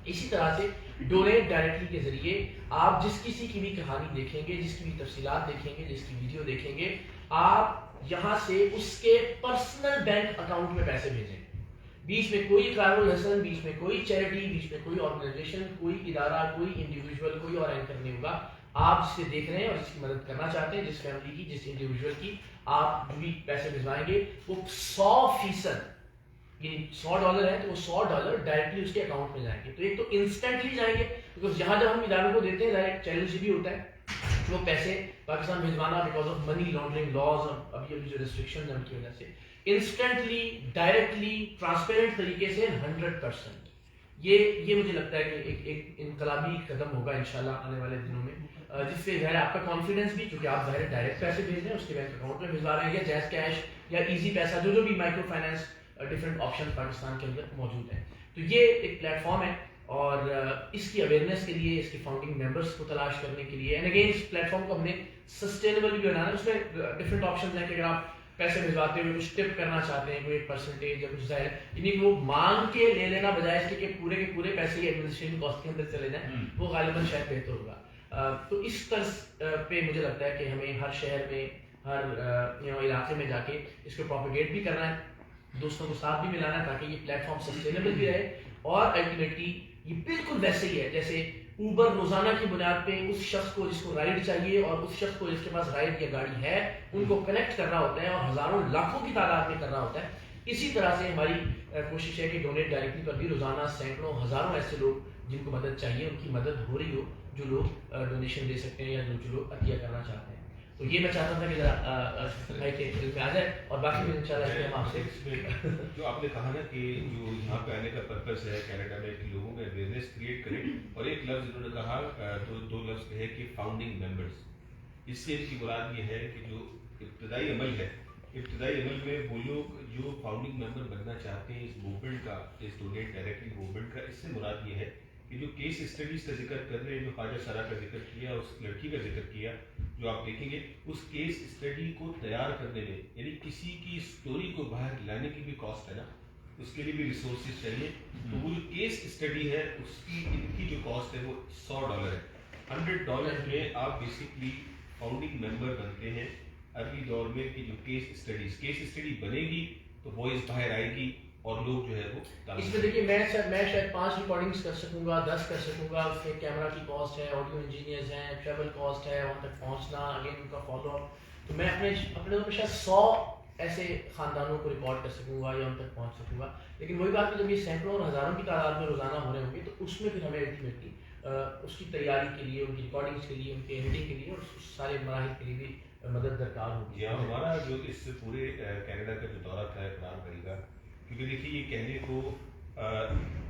اسی طرح سے ڈونیٹ ڈائریکٹلی کے ذریعے آپ جس کسی کی بھی کہانی دیکھیں گے, جس کی بھی تفصیلات دیکھیں گے, جس کی ویڈیو دیکھیں گے, آپ یہاں سے اس کے پرسنل بینک اکاؤنٹ میں پیسے بھیجیں. بیچ میں کوئی اقرار الحسن, بیچ میں کوئی چیریٹی, بیچ میں کوئی آرگنائزیشن, کوئی ادارہ, کوئی انڈیویجول, کوئی اور اینکر نہیں ہوگا. آپ جسے دیکھ رہے ہیں اور جس کی مدد کرنا چاہتے ہیں, جس فیملی کی, جس انڈیویجول کی آپ جو بھی پیسے بھیجوائیں گے, وہ 100%, یعنی $100 ہے تو وہ $100 ڈائریکٹلی اس کے اکاؤنٹ میں جائیں گے. تو ایک تو انسٹنٹلی جائیں گے, بیکاز جہاں جب ہم اداروں کو دیتے ہیں ڈائریکٹ چیلنج بھی ہوتا ہے وہ پیسے پاکستان بھیجوانا because of money laundering laws, ابھی جو ریسٹرکشن ہیں ان کی وجہ سے انسٹنٹلی, ڈائریکٹلی, ٹرانسپیرنٹ طریقے سے 100%. یہ مجھے لگتا ہے کہ ایک انقلابی قدم ہوگا انشاءاللہ آنے والے دنوں میں, جس سے ظاہر آپ کا کانفیڈنس بھی, کیونکہ آپ ظاہر ڈائریکٹ پیسے بھیج رہے ہیں, اس کے بینک اکاؤنٹ میں بھجوا رہے ہیں, یا جیز کیش یا ایزی پیسہ, جو بھی micro finance different option Pakistan کے اندر موجود ہیں. تو یہ ایک پلیٹ فارم ہے, اور اس کی اویئرنیس کے لیے, اس کے فاؤنڈنگ ممبرس کو تلاش کرنے کے لیے, اینڈ اگین اس پلیٹ فارم کو ہم نے سسٹینیبل بھی بنانا ہے. اس میں ڈفرینٹ آپشن ہیں کہ اگر آپ پیسے بھجواتے ہوئے کچھ ٹپ کرنا چاہتے ہیں, کوئی ایک پرسنٹیج یا کچھ ظاہر, یعنی وہ مانگ کے لے لینا بجائے اس کے کہ پورے کے پورے پیسے ہی ایڈمنسٹریشن کاسٹ کے اندر چلے جائیں, وہ غالباً شاید بہتر ہوگا. تو اس طرز پہ مجھے لگتا ہے کہ ہمیں ہر شہر میں, ہر علاقے میں جا کے اس کو پروپیگیٹ بھی کرنا ہے, دوستوں کو ساتھ بھی ملانا ہے, تاکہ یہ پلیٹ فارم سسٹینیبل بھی رہے. اور الٹیمیٹلی یہ بالکل ویسے ہی ہے جیسے اوبر روزانہ کی بنیاد پہ اس شخص کو جس کو رائڈ چاہیے اور اس شخص کو جس کے پاس رائڈ یا گاڑی ہے, ان کو کنیکٹ کرنا ہوتا ہے, اور ہزاروں لاکھوں کی تعداد میں کرنا ہوتا ہے. اسی طرح سے ہماری کوشش ہے کہ ڈونیٹ ڈائریکٹلی پر بھی روزانہ سینکڑوں ہزاروں ایسے لوگ جن کو مدد چاہیے, ان کی مدد ہو رہی ہو, جو لوگ ڈونیشن دے سکتے ہیں یا جو لوگ عطیہ کرنا چاہتے ہیں. تو یہ میں چاہتا تھا کہ ذرا بھائی کے دل میں آ جائے, اور باقی بھی انشاءاللہ ہم آپ سے جو آپ نے کہا نا کہ جو یہاں پہ آنے کا پرپز ہے کینیڈا میں, کہ لوگوں میں اویئرنیس کریٹ کریں, اور ایک لفظ انہوں نے کہا, دو لفظ کہے کہ فاؤنڈنگ ممبرس. اس سے ان کی مراد یہ ہے کہ جو ابتدائی عمل ہے, ابتدائی عمل میں وہ لوگ جو فاؤنڈنگ ممبر بننا چاہتے ہیں اس موومنٹ کا, اس ڈونیٹ ڈائریکٹلی موومنٹ کا, اس سے مراد یہ ہے کہ جو کیس اسٹڈیز کا ذکر کر رہے ہیں, جو خواجہ سرا کا ذکر کیا, اس لڑکی کا ذکر کیا, جو آپ دیکھیں گے اس کیس اسٹڈی کو تیار کرنے میں, یعنی کسی کی اسٹوری کو باہر لانے کی بھی کاسٹ ہے نا, اس کے لیے بھی ریسورسز چاہیے. تو وہ جو کیس اسٹڈی ہے اس کی, ان کی جو کاسٹ ہے وہ $100 ہے. $100 میں آپ بیسکلی فاؤنڈنگ ممبر بنتے ہیں ارلی دور میں, کہ جو کیس اسٹڈی بنے گی تو وائس باہر آئے گی, اور لوگ جو ہے وہ اس میں دیکھیے میں شاید 5 ریکارڈنگز کر سکوں گا, 10 کر سکوں گا, اس میں کیمرہ کی کاسٹ ہے, آڈیو انجینئرز ہیں, ٹریول کاسٹ ہے, وہاں تک پہنچنا, اگین ان کا فالو اپ. تو میں اپنے طور پہ شاید 100 ایسے خاندانوں کو ریکارڈ کر سکوں گا یا ان تک پہنچ سکوں گا. لیکن وہی بات ہے, جب یہ سینکڑوں اور ہزاروں کی تعداد میں روزانہ ہو رہے ہوں گے, تو اس میں پھر ہمیں الٹیمیٹلی اس کی تیاری کے لیے, ان کی ریکارڈنگس کے لیے, ان کے ایڈیٹنگ کے لیے, اور اس سارے مراحل کے لیے بھی مدد درکار ہوگی. ہمارا جو اس سے پورے کینیڈا کا جو دورہ تھا عمران بھائی کا, کیونکہ دیکھیے یہ کہنے کو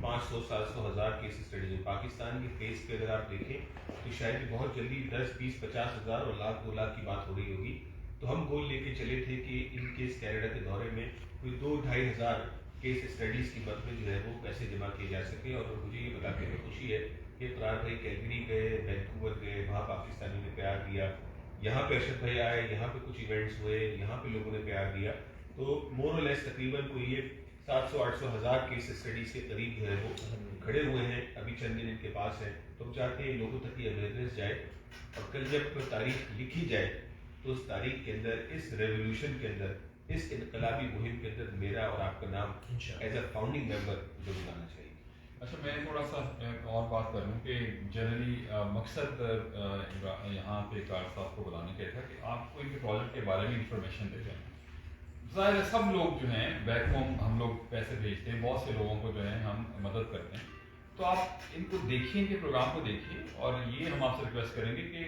500 700 ہزار کیس اسٹڈیز ہیں, پاکستان کے فیس پہ اگر آپ دیکھیں تو شاید بہت جلدی 10 20 50 ہزار اور لاکھ 2 لاکھ کی بات ہو رہی ہوگی. تو ہم گول لے کے چلے تھے کہ ان کیس کینیڈا کے دورے میں کوئی 2-2.5 ہزار کیس اسٹڈیز کی مد میں جو ہے وہ پیسے جمع کیے جا سکے. اور مجھے یہ بتا کے خوشی ہے کہ فرار بھائی کیلگری گئے, وینکوور گئے, وہاں پاکستانیوں نے پیار دیا, یہاں پہ ارشد بھائی آئے, یہاں پہ کچھ ایونٹس ہوئے, یہاں پہ لوگوں نے پیار دیا. تو مور اور لیس تقریباً کوئی یہ 700-800 ہزار کیس اسٹڈیز کے قریب جو ہے وہ کھڑے ہوئے ہیں, ابھی چند دن ان کے پاس ہیں. تو ہم چاہتے ہیں لوگوں تک یہ اویئرنیس جائے, اور کل جب تاریخ لکھی جائے تو اس تاریخ کے اندر, اس ریولیوشن کے اندر, اس انقلابی مہم کے اندر میرا اور آپ کا نام ایز اے فاؤنڈنگ ممبر ضرور آنا چاہیے. اچھا, میں تھوڑا سا اور بات کروں کہ جنرلی مقصد یہاں پہ کار صاحب کو بلانے کا تھا کہ آپ کو ان کے پروجیکٹ کے بارے میں انفارمیشن دے دیں. ظاہر ہے سب لوگ جو ہیں بیک ہوم ہم لوگ پیسے بھیجتے ہیں, بہت سے لوگوں کو جو ہے ہم مدد کرتے ہیں. تو آپ ان کو دیکھیں, ان کے پروگرام کو دیکھیے, اور یہ ہم آپ سے ریکویسٹ کریں گے کہ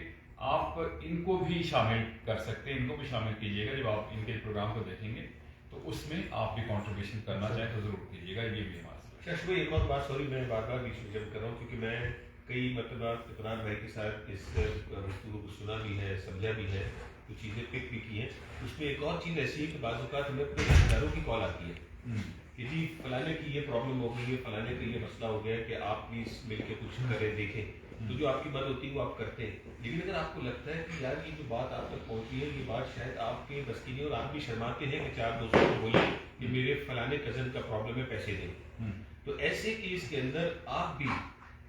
آپ ان کو بھی شامل کر سکتے ہیں, ان کو بھی شامل کیجیے گا. جب آپ ان کے پروگرام کو دیکھیں گے تو اس میں آپ بھی کنٹریبیوشن کرنا چاہیں تو ضرور کیجیے گا. یہ بھی ہمارے شاید ایک اور بات, سوری میں بار بار بیچ میں جب کر رہا ہوں, کیونکہ میں کئی مرتبہ عمران بھائی کے ساتھ اس گفتگو کو سنا بھی ہے, سمجھا بھی ہے, کچھ چیزیں پک بھی کی ہیں. اس میں ایک اور چیز ایسی ہے کہ بعض اوقات ہمیں اپنے رشتے داروں کی کال آتی ہے کہ جی فلانے کی یہ پرابلم ہو گئی ہے, فلانے کا یہ مسئلہ ہو گیا ہے, کہ آپ پلیز مل کے کچھ کریں, دیکھیں. تو جو آپ کی مدد ہوتی ہے وہ آپ کرتے ہیں. لیکن اگر آپ کو لگتا ہے کہ یار یہ جو بات آپ تک پہنچی ہے, یہ بات شاید آپ کے بس کی نہیں, اور آپ بھی شرماتے ہیں کہ 4 دوستوں کو بولیں کہ میرے فلانے کزن کا پرابلم ہے, پیسے دیں, تو ایسے کیس کے اندر آپ بھی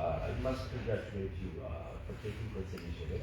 I must congratulate you for taking this initiative.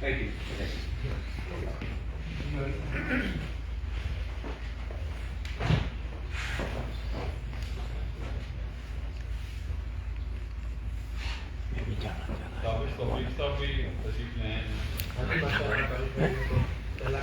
Thank you.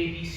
ABC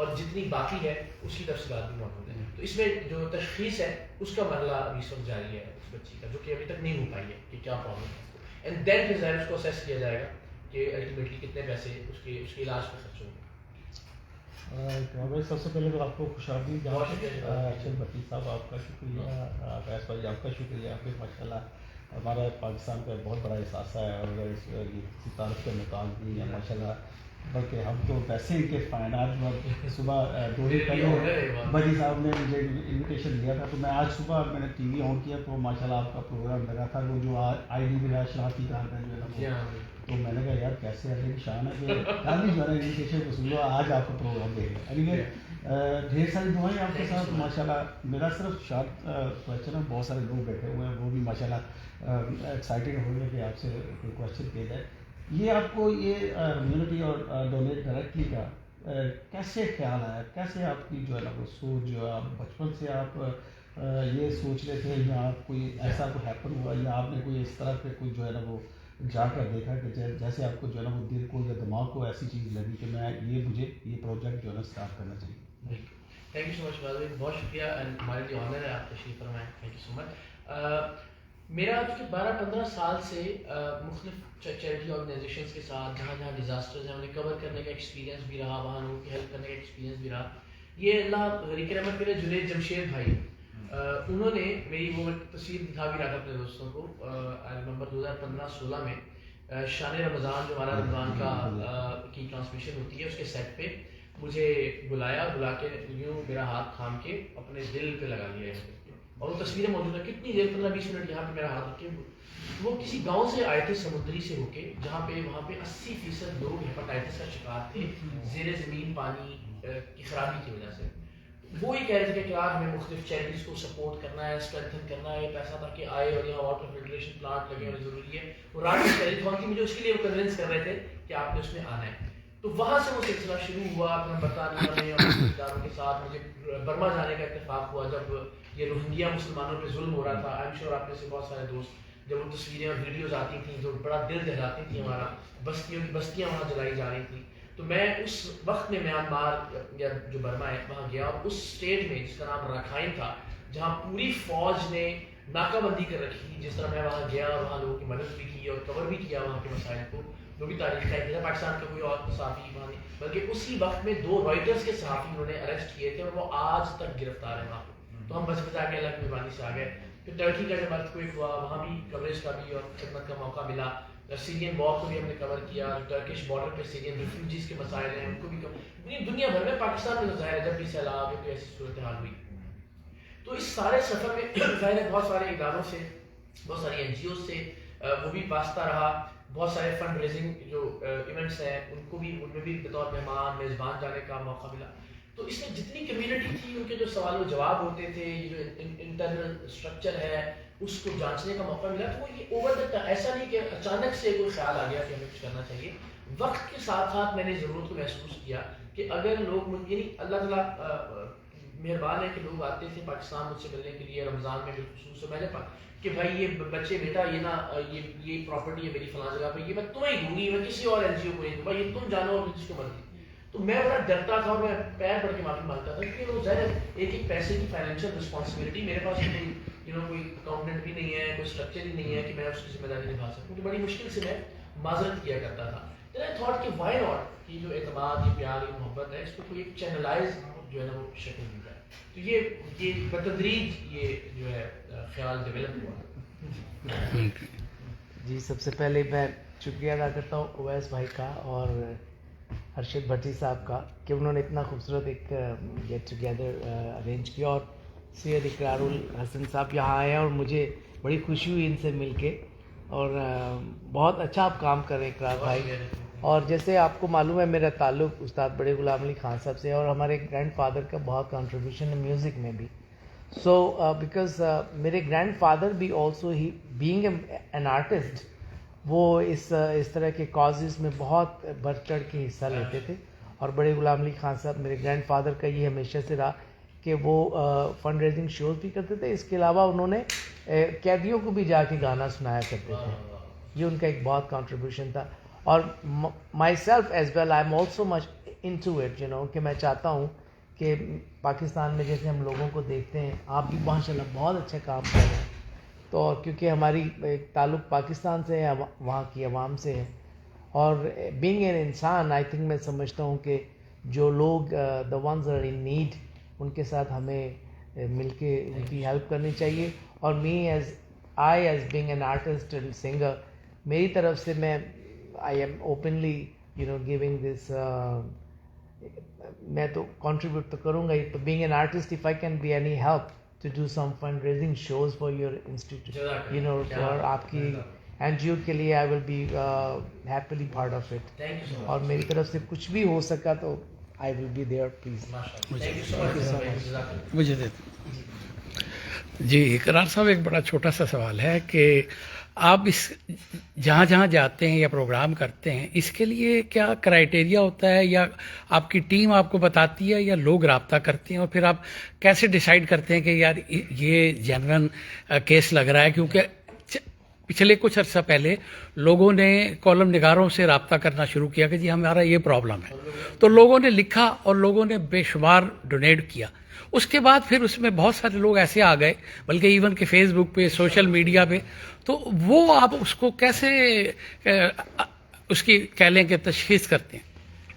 اور جتنی باقی ہے اس کی تفصیلات بھی موجود ہیں. تو اس میں جو تشخیص ہے اس کا مرحلہ ابھی اس وقت جاری ہے اس بچی کا, جو کہ ابھی تک نہیں ہو پائی ہے کہ کیا پرابلم ہے, اینڈ دین پھر ظاہر اس کو اسیس کیا جائے گا کہ الٹیمیٹلی کتنے پیسے اس کے علاج پہ خرچ ہوں گے. سب سے پہلے تو آپ کو خوش آمدید. ارشد بھٹی صاحب آپ کا شکریہ, فیض بھائی آپ کا شکریہ. پھر ماشاء اللہ ہمارا پاکستان کا بہت بڑا احساسہ ہے, اور یہ کسی تعارف کے مقام نہیں ہے ماشاء اللہ, بلکہ ہم تو ویسے ہی کہ فائنانس میں صبح 2 دن پہلے بھٹی صاحب نے مجھے انویٹیشن دیا تھا, تو میں آج صبح میں نے ٹی وی آن کیا تو ماشاء اللہ آپ کا پروگرام لگا تھا, وہ جو آئی ڈی بھی شناختی کارڈ کا جو ہے نا, تو میں نے کہا یار کیسے اللہ کی شان ہے کہ کل ہی جو ہے نا انویٹیشن وصول ہوا, آج آپ کا پروگرام دیکھ لیں. یعنی کہ ڈھیر ساری دعائیں آپ کے ساتھ ماشاء اللہ. میرا صرف شارٹ کویشچن ہے, بہت سارے لوگ بیٹھے ہوئے ہیں وہ بھی ماشاء اللہ ایکسائٹیڈ ہو گئے کہ آپ سے کوئی کویشچن کیا جائے. یہ آپ کو یہ کمیونٹی اور ڈونیٹ ڈائریکٹلی کا کیسے خیال آیا, کیسے آپ کی جو ہے نا وہ سوچ, جو ہے آپ بچپن سے آپ یہ سوچ رہے تھے یا آپ کوئی ایسا کوئی ہیپن ہوا, یا آپ نے کوئی اس طرح پہ کوئی جو ہے نا وہ جا کر دیکھا کہ جیسے آپ کو جو ہے نا وہ دل کو یا دماغ کو ایسی چیز لگی کہ میں مجھے یہ پروجیکٹ جو ہے نا اسٹارٹ کرنا چاہیے. تھینک یو سو مچ فیض بھائی, بہت شکریہ, ہمارے لیے آنر ہے آپ تشریف فرمائیں. تھینک یو سو مچ. میرا آج کے 12-15 سال سے مختلف چیریٹی آرگنائزیشنس کے ساتھ جہاں جہاں ڈیزاسٹرز ہیں انہیں کور کرنے کا ایکسپیرینس بھی رہا, وہاں لوگوں کی ہیلپ کرنے کا ایکسپیرینس بھی رہا. یہ اللہ غریق رحمت کرے جنید جمشید بھائی, انہوں نے میری وہ تصویر دکھا بھی رہا تھا اپنے دوستوں کو, نومبر 2015-16 میں شان رمضان جو ہمارا رمضان کا کی ٹرانسمیشن ہوتی ہے اس کے سیٹ پہ مجھے بلایا, بلا کے یوں میرا ہاتھ تھام کے اپنے دل پہ لگا لیا, اور وہ تصویریں موجود ہیں. کتنی دیر 15-20 منٹ یہاں پہ میرا ہاتھ رکھے. وہ کسی گاؤں سے آئے تھے سمندری سے ہو کے, جہاں پہ وہاں پہ 80% لوگ ہیپاٹائٹس کا شکار تھے زیر زمین پانی کی خرابی کی وجہ سے. وہ یہ کہہ رہے تھے کہ یار ہمیں مختلف چیریٹیز کو سپورٹ کرنا ہے, اسٹرینتھن کرنا ہے, پیسہ تاکہ آئے اور یہاں واٹر فلٹریشن پلانٹ لگے ہونے ضروری ہے. وہ رات کی ٹیلیتھون تھی, مجھے اس کے لیے وہ کنونس کر رہے تھے کہ آپ نے اس میں آنا ہے. تو وہاں سے وہ سلسلہ شروع ہوا. اپنا برطانیہ میں اور اداروں کے ساتھ مجھے برما جانے کا اتفاق ہوا جب یہ روہنگیا مسلمانوں پہ ظلم ہو رہا تھا. آئی ایم شیور آپ میں سے بہت سارے دوست, جب وہ تصویریں اور ویڈیوز آتی تھیں جو بڑا دل دہلاتی تھیں ہمارا, بستیوں کی بستیاں وہاں جلائی جا رہی تھیں, تو میں اس وقت میں میانمار یا جو برما ہے وہاں گیا, اور اس اسٹیٹ میں جس کا نام راکھائن تھا, جہاں پوری فوج نے ناکہ بندی کر رکھی, جس طرح میں وہاں گیا وہاں لوگوں کی مدد بھی کی اور کور بھی کیا وہاں کے مسائل کو, جو بھی تاریخ ہے. پاکستان کا کوئی اور صحافی وہاں نہیں, بلکہ اسی وقت میں 2 رائٹرز کے صحافی انہوں نے اریسٹ کیے تھے اور وہ آج تک گرفتار ہیں وہاں پہ. تو ہم بچ بچا کے اللہ کی مہربانی سے آ گئے. پھر ٹرکی کا جب ارتھکویک ہوا وہاں بھی کوریج کا بھی اور خدمت کا موقع ملا. سیرین وار کو بھی ہم نے کور کیا, ٹرکش بارڈر پہ سیرین ریفیوجیز کے مسائل ہیں ان کو بھی دنیا بھر میں, پاکستان میں تو ظاہر ہے جب بھی سیلاب یا کوئی ایسی صورتحال ہوئی. تو اس سارے سفر میں ظاہر ہے بہت سارے اداروں سے, بہت ساری این جی اوز سے وہ بھی واسطہ رہا. بہت سارے فنڈ ریزنگ جو ایونٹس ہیں ان میں بھی بطور مہمان میزبان جانے کا موقع ملا. تو اس میں جتنی کمیونٹی تھی ان کے جو سوال و جواب ہوتے تھے, یہ جو انٹرنل اسٹرکچر ہے اس کو جانچنے کا موقع ملا. تو یہ اوور دا ایسا نہیں کہ اچانک سے کوئی خیال آ گیا کہ ہمیں کچھ کرنا چاہیے. وقت کے ساتھ ساتھ میں نے ضرورت کو محسوس کیا کہ اگر لوگ, یعنی اللہ تعالیٰ مہربان ہے کہ لوگ آتے تھے پاکستان مجھ سے ملنے کے لیے رمضان میں بالخصوص. میں نے کہ بھائی یہ بچے بیٹا یہ نا یہ پراپرٹی ہے میری فلاں جگہ پہ, یہ میں تمہیں ہی دوں گی, میں کسی اور این جی او کو نہیں دوں گا, یہ تم جانو اور جس کو مرضی. تو میں بڑا ڈرتا تھا اور میں پیر پڑھ کے معافی مانگتا تھا کہ وہ ظاہر ایک پیسے کی فائنینشیل رسپانسبلٹی, میرے پاس کوئی اکاؤنٹنٹ بھی نہیں ہے, کوئی اسٹرکچر ہی نہیں ہے کہ میں اس کی ذمہ داری نبھا سکوں. کہ بڑی مشکل سے میں معذرت کیا کرتا تھا. تو میں تھاٹ کہ وائی ناٹ, کہ جو اعتماد, یہ پیار, یہ محبت ہے, اس کو کوئی ایک چینلائز جو ہے نا وہ شکل دی جائے. تو یہ بتدریج یہ جو ہے خیال ڈیولپ ہوا. جی سب سے پہلے میں شکریہ ادا کرتا ہوں اویس بھائی کا اور ارشد بھٹی صاحب کا کہ انہوں نے اتنا خوبصورت ایک گیٹ ٹوگیدر ارینج کیا, اور سید اقرار الحسن صاحب یہاں آئے ہیں اور مجھے بڑی خوشی ہوئی ان سے مل کے. اور بہت اچھا آپ کام کر رہے ہیں اقرار بھائی. اور جیسے آپ کو معلوم ہے میرا تعلق استاد بڑے غلام علی خان صاحب سے, اور ہمارے گرینڈ فادر کا بہت کنٹریبیوشن ہے میوزک میں بھی. سو بیکاز میرے گرینڈ فادر بھی also he being an artist, وہ اس طرح کے کازز میں بہت بڑھ چڑھ کے حصہ لیتے تھے. اور بڑے غلام علی خان صاحب میرے گرینڈ فادر کا یہ ہمیشہ سے رہا کہ وہ فنڈ ریزنگ شوز بھی کرتے تھے. اس کے علاوہ انہوں نے قیدیوں کو بھی جا کے گانا سنایا کرتے تھے, یہ ان کا ایک بہت کنٹریبیوشن تھا. اور myself as well I am also much into it, you know, کہ میں چاہتا ہوں کہ پاکستان میں جیسے ہم لوگوں کو دیکھتے ہیں, آپ بھی ماشاءاللہ بہت اچھا کام کر رہے ہیں, تو کیونکہ ہماری ایک تعلق پاکستان سے ہے, وہاں کی عوام سے ہے, اور بینگ این انسان آئی تھنک میں سمجھتا ہوں کہ جو لوگ the ones are in need ان کے ساتھ ہمیں مل کے ان کی ہیلپ کرنی چاہیے. اور as being an artist and singer, میری طرف سے میں I am openly you know giving this, میں تو کنٹریبیوٹ تو کروں گا ہی, تو being an artist if I can be any help to do some fund raising shows for your institute, you know for آپ کی این جی او کے لیے, I will be happily part of it. اور میری طرف سے کچھ بھی ہو سکا تو آئی ول بی دیئر, پلیز. مجھے جی اقرار صاحب, ایک بڑا چھوٹا سا سوال ہے کہ آپ اس جہاں جہاں جاتے ہیں یا پروگرام کرتے ہیں, اس کے لیے کیا کرائیٹیریا ہوتا ہے, یا آپ کی ٹیم آپ کو بتاتی ہے, یا لوگ رابطہ کرتے ہیں, اور پھر آپ کیسے ڈیسائیڈ کرتے ہیں کہ یار یہ جینوئن کیس لگ رہا ہے؟ کیونکہ پچھلے کچھ عرصہ پہلے لوگوں نے کالم نگاروں سے رابطہ کرنا شروع کیا کہ جی ہمارا یہ پرابلم ہے, تو لوگوں نے لکھا اور لوگوں نے بے شمار ڈونیٹ کیا. اس کے بعد پھر اس میں بہت سارے لوگ ایسے آ گئے, بلکہ ایون کہ فیس بک پہ, سوشل میڈیا پہ, تو وہ آپ اس کو کیسے اس کی کہہ لیں کہ تشخیص کرتے ہیں؟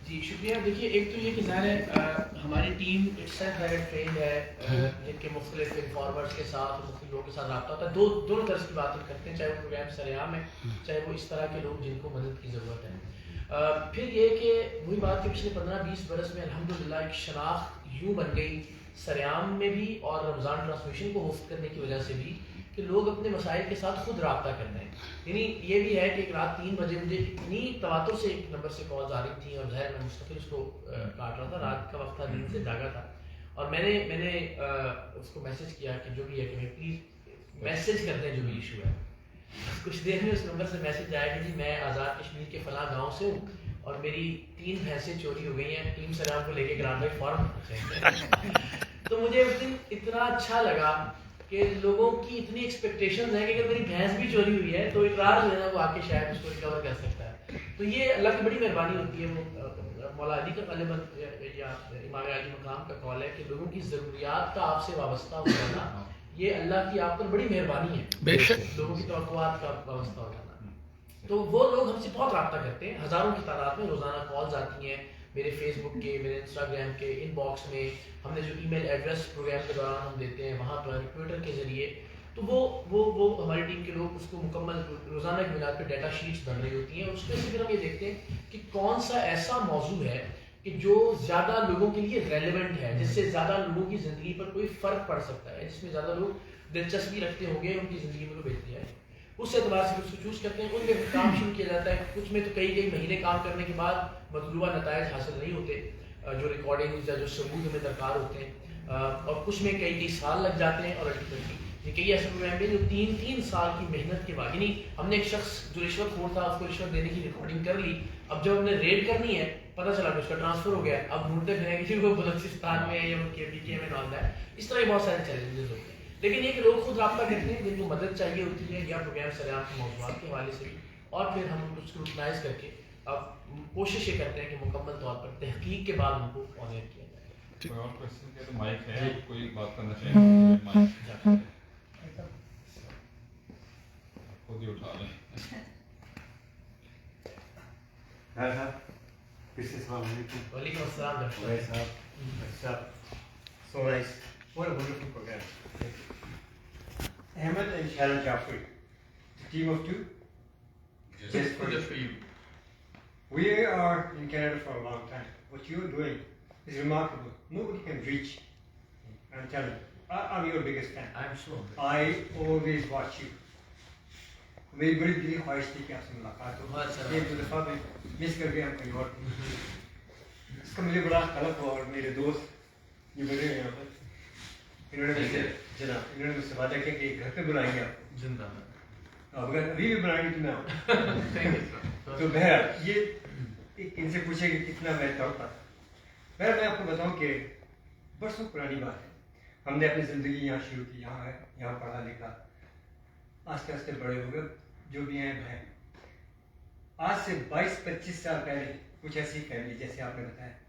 جی شکریہ. دیکھیے ایک تو یہ کہ ظاہر ہے ہماری ٹیم ٹرینڈ ہے جن کے مختلف انفارمرز کے ساتھ اور مختلف لوگوں کے ساتھ رابطہ ہوتا ہے. دونوں طرز کی باتیں کرتے ہیں, چاہے وہ پروگرام سریعام ہے, چاہے وہ اس طرح کے لوگ جن کو مدد کی ضرورت ہے. پھر یہ کہ وہی بات کہ پچھلے 15-20 برس میں الحمدللہ ایک شناخت یوں بن گئی سریعام میں بھی اور رمضان ٹرانسمیشن کو ہوسٹ کرنے کی وجہ سے بھی کہ لوگ اپنے مسائل کے ساتھ خود رابطہ کر رہے ہیں. یعنی یہ بھی ہے کہ ایک رات 3 بجے مجھے اتنی تواتر سے ایک نمبر سے کالز آ رہی تھیں, اور ظاہر میں مستقل اس کو کاٹ رہا تھا, رات کا وقت تھا, نیند سے جاگا تھا, اور میں نے اس کو میسج کیا کہ جو بھی ہے کہ میں پلیز میسج کر دیں جو بھی ایشو ہے. کچھ دیر میں اس نمبر سے میسج آیا کہ جی میں آزاد کشمیر کے فلاں گاؤں سے ہوں اور میری 3 بھینسیں چوری ہو گئی ہیں, ٹیم سلام کو لے کے گرام بھائی فارم. تو مجھے اس دن اتنا اچھا لگا کہ لوگوں کی اتنی ایکسپیکٹیشنز ہیں کہ اگر میری بھینس بھی چوری ہوئی ہے تو اقرار جو ہے نا وہ آ کے شاید اس کو ریکور کر سکتا ہے. تو یہ اللہ کی بڑی مہربانی ہوتی ہے. وہ مولا علی کا غالباً یا امام علی مقام کا قول ہے کہ لوگوں کی ضروریات کا آپ سے وابستہ ہو جانا یہ اللہ کی آپ پر بڑی مہربانی ہے, بے شک لوگوں کی توقعات کا وابستہ ہو جانا. تو وہ لوگ ہم سے بہت رابطہ کرتے ہیں, ہزاروں کی تعداد میں روزانہ کالز آتی ہیں میرے فیس بک کے, میرے انسٹاگرام کے ان باکس میں. ہم نے جو ای میل ایڈریس پروگرام کے دوران ہم دیتے ہیں وہاں پر, ٹویٹر کے ذریعے, تو وہ ہماری ٹیم کے لوگ اس کو مکمل روزانہ کی بنیاد پہ ڈیٹا شیٹس بن رہی ہوتی ہیں. اس میں سے پھر ہم یہ دیکھتے ہیں کہ کون سا ایسا موضوع ہے کہ جو زیادہ لوگوں کے لیے ریلیونٹ ہے, جس سے زیادہ لوگوں کی زندگی پر کوئی فرق پڑ سکتا ہے, جس میں زیادہ لوگ دلچسپی رکھتے ہوں گے ان کی زندگی میں کوئی بہتری آئے. اس اعتبار سے اس کو چوز کرتے ہیں, ان میں کام شروع کیا جاتا ہے. کچھ میں تو کئی مہینے کام کرنے کے بعد مطلوبہ نتائج حاصل نہیں ہوتے, جو ریکارڈنگ یا جو ثبوت ہمیں درکار ہوتے ہیں, اور کچھ میں کئی سال لگ جاتے ہیں. اور الٹیمیٹلی یہ کئی ایسے پروگرام ہیں جو 3 سال کی محنت کے بعد, یعنی ہم نے ایک شخص جو رشوت خور تھا اس کو رشوت دینے کی ریکارڈنگ کر لی, اب جب ہم نے ریڈ کرنی ہے پتہ چلا کہ اس کا ٹرانسفر ہو گیا, اب ڈھونڈتے پھریں کہ وہ بلوچستان میں ہے یا کے پی کے میں نالدا ہے. اس طرح بہت سارے چیلنجز ہوتے ہیں. لیکن یہ کہ لوگ خود رابطہ کرتے ہیں جن کو مدد چاہیے ہوتی ہے, یا پروگرام سریعام کے موضوعات کے حوالے سے بھی, اور پھر ہم اس کو اسکروٹنائز کر کے اب کوشش یہ کرتے ہیں کہ مکمل طور پر تحقیق کے بعد ان کو آنر کیا جائے. کوئی اور کوشچن ہے تو مائک ہے, کوئی بات کرنا چاہیے خود ہی اٹھا لیں. السلام علیکم. وعلیکم السلام صاحب. So nice. What a wonderful program. Ahmed and Sharon Jafri, the team of 2. Just for you. We are in Canada for a long time. What you're doing is remarkable. Nobody can reach. I'm telling you. I'm your biggest fan. I'm sure. I always watch you. میری بڑی دلی خواہش تھی کہ آپ سے ملاقات ہو. ایک دو دفعہ میں مس کر گیا کہیں اور. اس کا مجھے بڑا قلق ہوا, اور میرے دوست یہ بڑے ہیں یہاں پر, انہوں نے مجھ سے وعدہ کیا کہ گھر پہ بلائیں گے آپ. زندہ اگر ابھی بھی بلائیں گے تو میں آؤں. تو بہرحال یہ ان سے پوچھے کہ کتنا میں توقع. بہرحال میں آپ کو بتاؤں کہ برسوں پرانی بات ہے. ہم نے اپنی زندگی یہاں شروع کی, یہاں پڑھا لکھا, آستے آستے بڑے ہو گئے. جو بھی ہیں بھائی, آج سے 22-25 سال پہلے کچھ ایسی فیملی جیسے آپ نے بتایا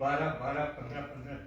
15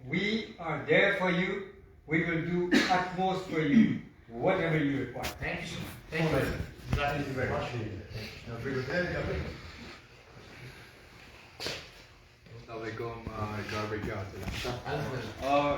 we are there for you, we will do utmost for you, whatever you require. Thank you so much. Thank you very much.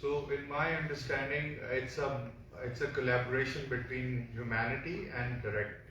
So in my understanding, it's a collaboration between humanity and direct.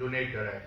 donate direct.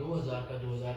2000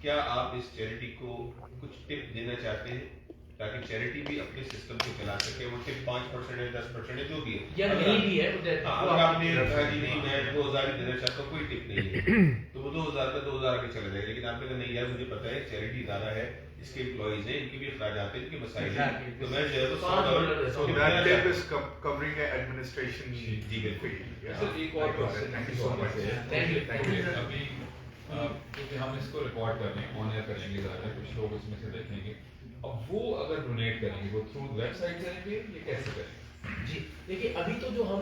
کیا آپ اس چیریٹی کو کچھ ٹپ دینا چاہتے ہیں تاکہ چیریٹی بھی اپنے سسٹم کو چلا سکے؟ وہ ٹپ 5% ہے 10% ہے جو بھی ہے، اگر آپ نے رکھا جی نہیں میں 2000 ہی دینا چاہتا ہوں کوئی ٹپ نہیں ہے تو وہ 2000 کا 2000 آگے چلا جائے، لیکن آپ نے کہا نہیں یار مجھے پتا ہے چیریٹی ادارہ ہے، اس کے امپلائیز ہیں، ان کے بھی اخراجات ہیں، ان کے مسائل ہیں، تو میں جو ہے وہ covering administration. جی بالکل. سر ایک اور ابھی کیونکہ ہم اس کو ریکارڈ کر رہے ہیں، آن ایئر کریں گے ظاہر ہے، کچھ لوگ اس میں سے دیکھیں گے، اب وہ اگر ڈونیٹ کریں گے وہ تھرو ویب سائٹ کریں گے یہ کیسے کریں گے؟ جی دیکھیے ابھی تو جو ہم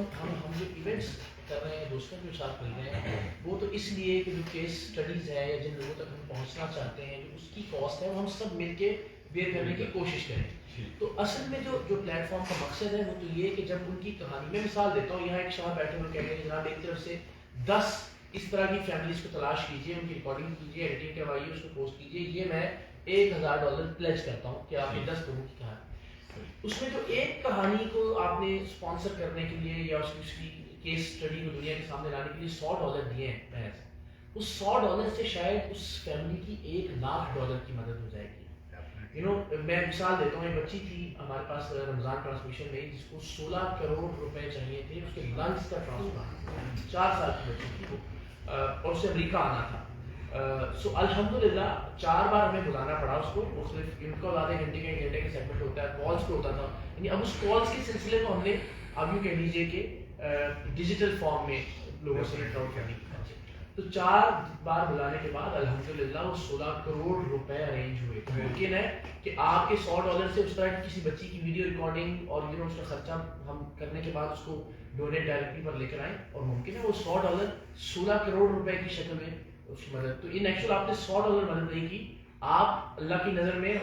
جو ایونٹس کر رہے ہیں دوستوں کے ساتھ مل رہے ہیں وہ تو اس لیے کہ جو کیس اسٹڈیز ہے یا جن لوگوں تک ہم پہنچنا چاہتے ہیں جو اس کی کاسٹ ہے وہ ہم سب مل کے بیئر کرنے کی کوشش کریں. تو اصل میں جو پلیٹ فارم کا مقصد ہے وہ تو یہ کہ جب ان کی کہانی میں مثال دیتا ہوں، یہاں ایک شاہ بیٹھے ہوئے کہتے ہیں جناب ایک طرف سے 10 اس طرح کی فیملیز کو تلاش کیجیے، ان کی ریکارڈنگ کیجیے، ایڈیٹنگ کروائیے، اس کو پوسٹ کیجیے، یہ میں $1000 پلیج کرتا ہوں کہ آپ یہ 10 لوگوں کی کہانی. اس میں جو ایک کہانی کو آپ نے اسپانسر کرنے کے لیے یا اس کی کیس اسٹڈی کو دنیا کے سامنے لانے کے لیے $100 دیے ہیں محض، اس $100 سے شاید اس فیملی کی $1,00,000 کی مدد ہو جائے گی. میں مثال دیتا ہوں، ایک بچی تھی ہمارے پاس رمضان ٹرانسمیشن میں جس کو 16 کروڑ روپے چاہیے تھے اس کے لنگس کا ٹرانسپلانٹ، 4 سال کی بچی تھی وہ اور اسے امریکہ آنا تھا. سو الحمدللہ 4 بار ہمیں بلانا پڑا اس کو، مختلف ان کو آدھے گھنٹے کے 1 گھنٹے کا سیگمنٹ ہوتا ہے، کالس پہ ہوتا تھا. یعنی اب اس کالس کے سلسلے کو ہم نے اب یوں کہہ لیجیے کہ ڈیجیٹل فارم میں لوگوں سے ریٹ آؤٹ کرنی. تو 4 بار بلانے کے بعد الحمدللہ وہ 16 کروڑ روپے ارینج ہوئے. ممکن ہے کہ آپ کے $100 سے اس طرح کی کسی بچی کی ویڈیو ریکارڈنگ اور اس کا خرچہ ہم کرنے کے بعد اس کو ڈونیٹ ڈائریکٹلی پر لے کر آئیں، اور ممکن ہے وہ $100 16 کروڑ روپے کی شکل میں اس کی مدد. تو ان ایکچوئل آپ نے $100 مدد نہیں کی، آپ اللہ کی نظر میں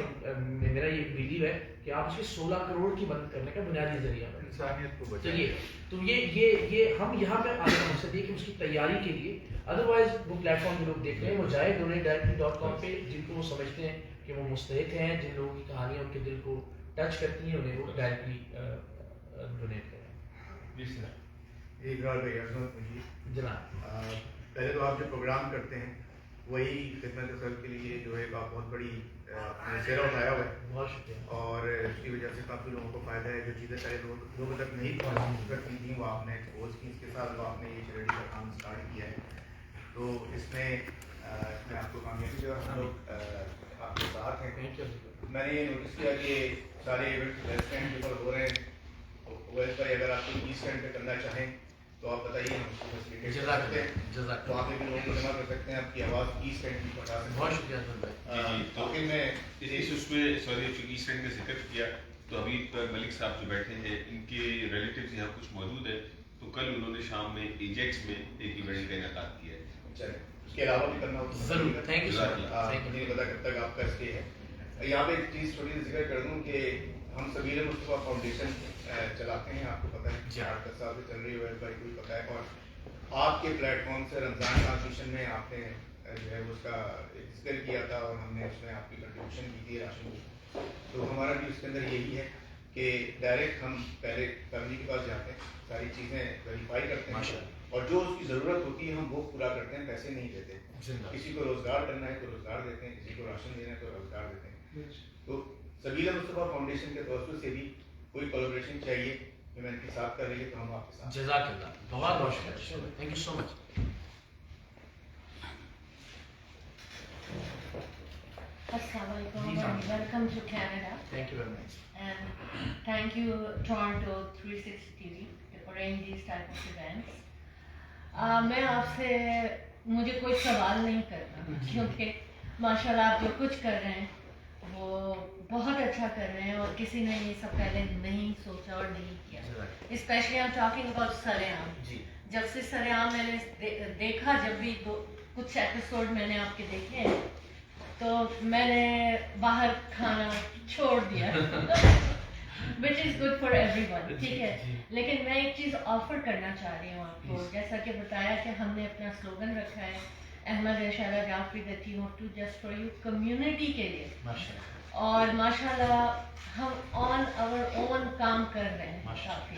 میرا یہ بلیو ہے کہ آپ اس کے 16 کروڑ کی مدد کرنے کا بنیادی ذریعہ ہے انسانیت کو چلیے. تو یہ ہم یہاں پہ آنے کا مقصد یہ کہ اس کی تیاری کے لیے ادروائز وہ پلیٹ فارم جو لوگ دیکھ رہے ہیں وہ جائے donate-directly.com پہ، جن کو وہ سمجھتے ہیں کہ وہ مستحق ہیں، جن لوگوں کی کہانیاں ان کے دل کو ٹچ کرتی ہیں، انہیں وہ ڈائریکٹلی ڈونیٹ کریں. جی سر. ایک بار بھائی جناب پہلے تو آپ جو پروگرام کرتے ہیں وہی خدمت خلق کے لیے جو ہے ایک بہت بڑی چہرہ اٹھایا ہوا ہے. بہت شکریہ. اور اس کی وجہ سے کافی لوگوں کو فائدہ ہے، جو چیزیں پہلے لوگوں تک نہیں پہنچ کرتی تھیں وہ آپ نے ایکسپوز کی، اس کے ساتھ وہ آپ نے یہ چیریٹی کا کام اسٹارٹ کیا ہے. تو اس میں آپ کو کامیابی جو ہم لوگ آپ کے ساتھ ہیں. میں نے یہ نوٹس کیا کہ سارے ایونٹ ویسٹ اینڈ کے اوپر ہو رہے ہیں. ویسٹ بھائی اگر آپ کو ایسٹ اینڈ پہ کرنا چاہیں تو آپ بتائیے، ہم اس کو فیسیلیٹیٹ کر سکتے ہیں، تو آپ بھی لوگوں کو جمع کر سکتے ہیں، آپ کی آواز ایسٹ اینڈ کی بتا سکتے ہیں. بہت شکریہ. تو میں اس میں سوری ایسٹ اینڈ کا ذکر کیا تو ابھی ملک صاحب جو بیٹھے ہیں ان کے ریلیٹیوز یہاں کچھ موجود ہیں، تو کل انہوں نے شام میں ایجیکس میں ایک ایونٹ کا انعقاد کیا ہے. چلیں اس کے علاوہ بھی کرنا ہوتا ہے ضرور. Thank you sir. مجھے پتا کب تک آپ کا اسٹے ہے. یہاں پہ ایک چیز چھوٹی سی ذکر کر دوں کہ ہم سبیل مصطفیٰ فاؤنڈیشن چلاتے ہیں، آپ کو پتہ ہے 8-10 سال سے چل رہی ہے، بھائی کوئی پتہ ہے. اور آپ کے پلیٹ فارم سے رمضان ٹرانسمیشن میں آپ نے جو ہے اس کا ایک ذکر کیا تھا اور ہم نے اس میں آپ کی کنٹریبیوشن کی تھی راشن کی. تو ہمارا بھی اس کے اندر یہی ہے کہ ڈائریکٹ ہم پہلے فیملی کے پاس جاتے ہیں، ساری چیزیں ویریفائی کرتے ہیں اور جو اس کی ضرورت ہوتی ہے ہم وہ پورا کرتے ہیں، پیسے نہیں دیتے. کسی کو روزگار کرنا ہے تو روزگار دیتے ہیں، کسی کو راشن دینا ہے تو روزگار دیتے ہیں. تو سبیل مصطفیٰ فاؤنڈیشن کے توسط سے بھی کوئی کولیبریشن چاہیے کہ میں ان کے ساتھ کر رہی ہے تو ہم آپ کے ساتھ. جزاک اللہ. بہت بہت شکریہ. Thank you so much. Assalamualaikum and welcome to Canada. Thank you very much. And thank you Toronto 360 TV to arrange these type of events. میں آپ سے مجھے کوئی سوال نہیں کرنا کیونکہ ماشاءاللہ آپ جو کچھ کر رہے ہیں وہ بہت اچھا کر رہے ہیں اور کسی نے یہ سب پہلے نہیں سوچا اور نہیں کیا. اسپیشلی I'm talking about سرعام. جب سے سرعام میں نے دیکھا، جب بھی کچھ ایپیسوڈ میں نے آپ کے دیکھے ہیں تو میں نے باہر کھانا چھوڑ دیا which is good for everyone. ٹھیک ہے، لیکن میں ایک چیز آفر کرنا چاہ رہی ہوں آپ کو. جیسا کہ بتایا کہ ہم نے اپنا سلوگن رکھا ہے Ahmad Irshad Jafri the team of two just for you community کے لیے. اور ماشاءاللہ ہم آن our own کام کر رہے ہیں کافی.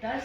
10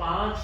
5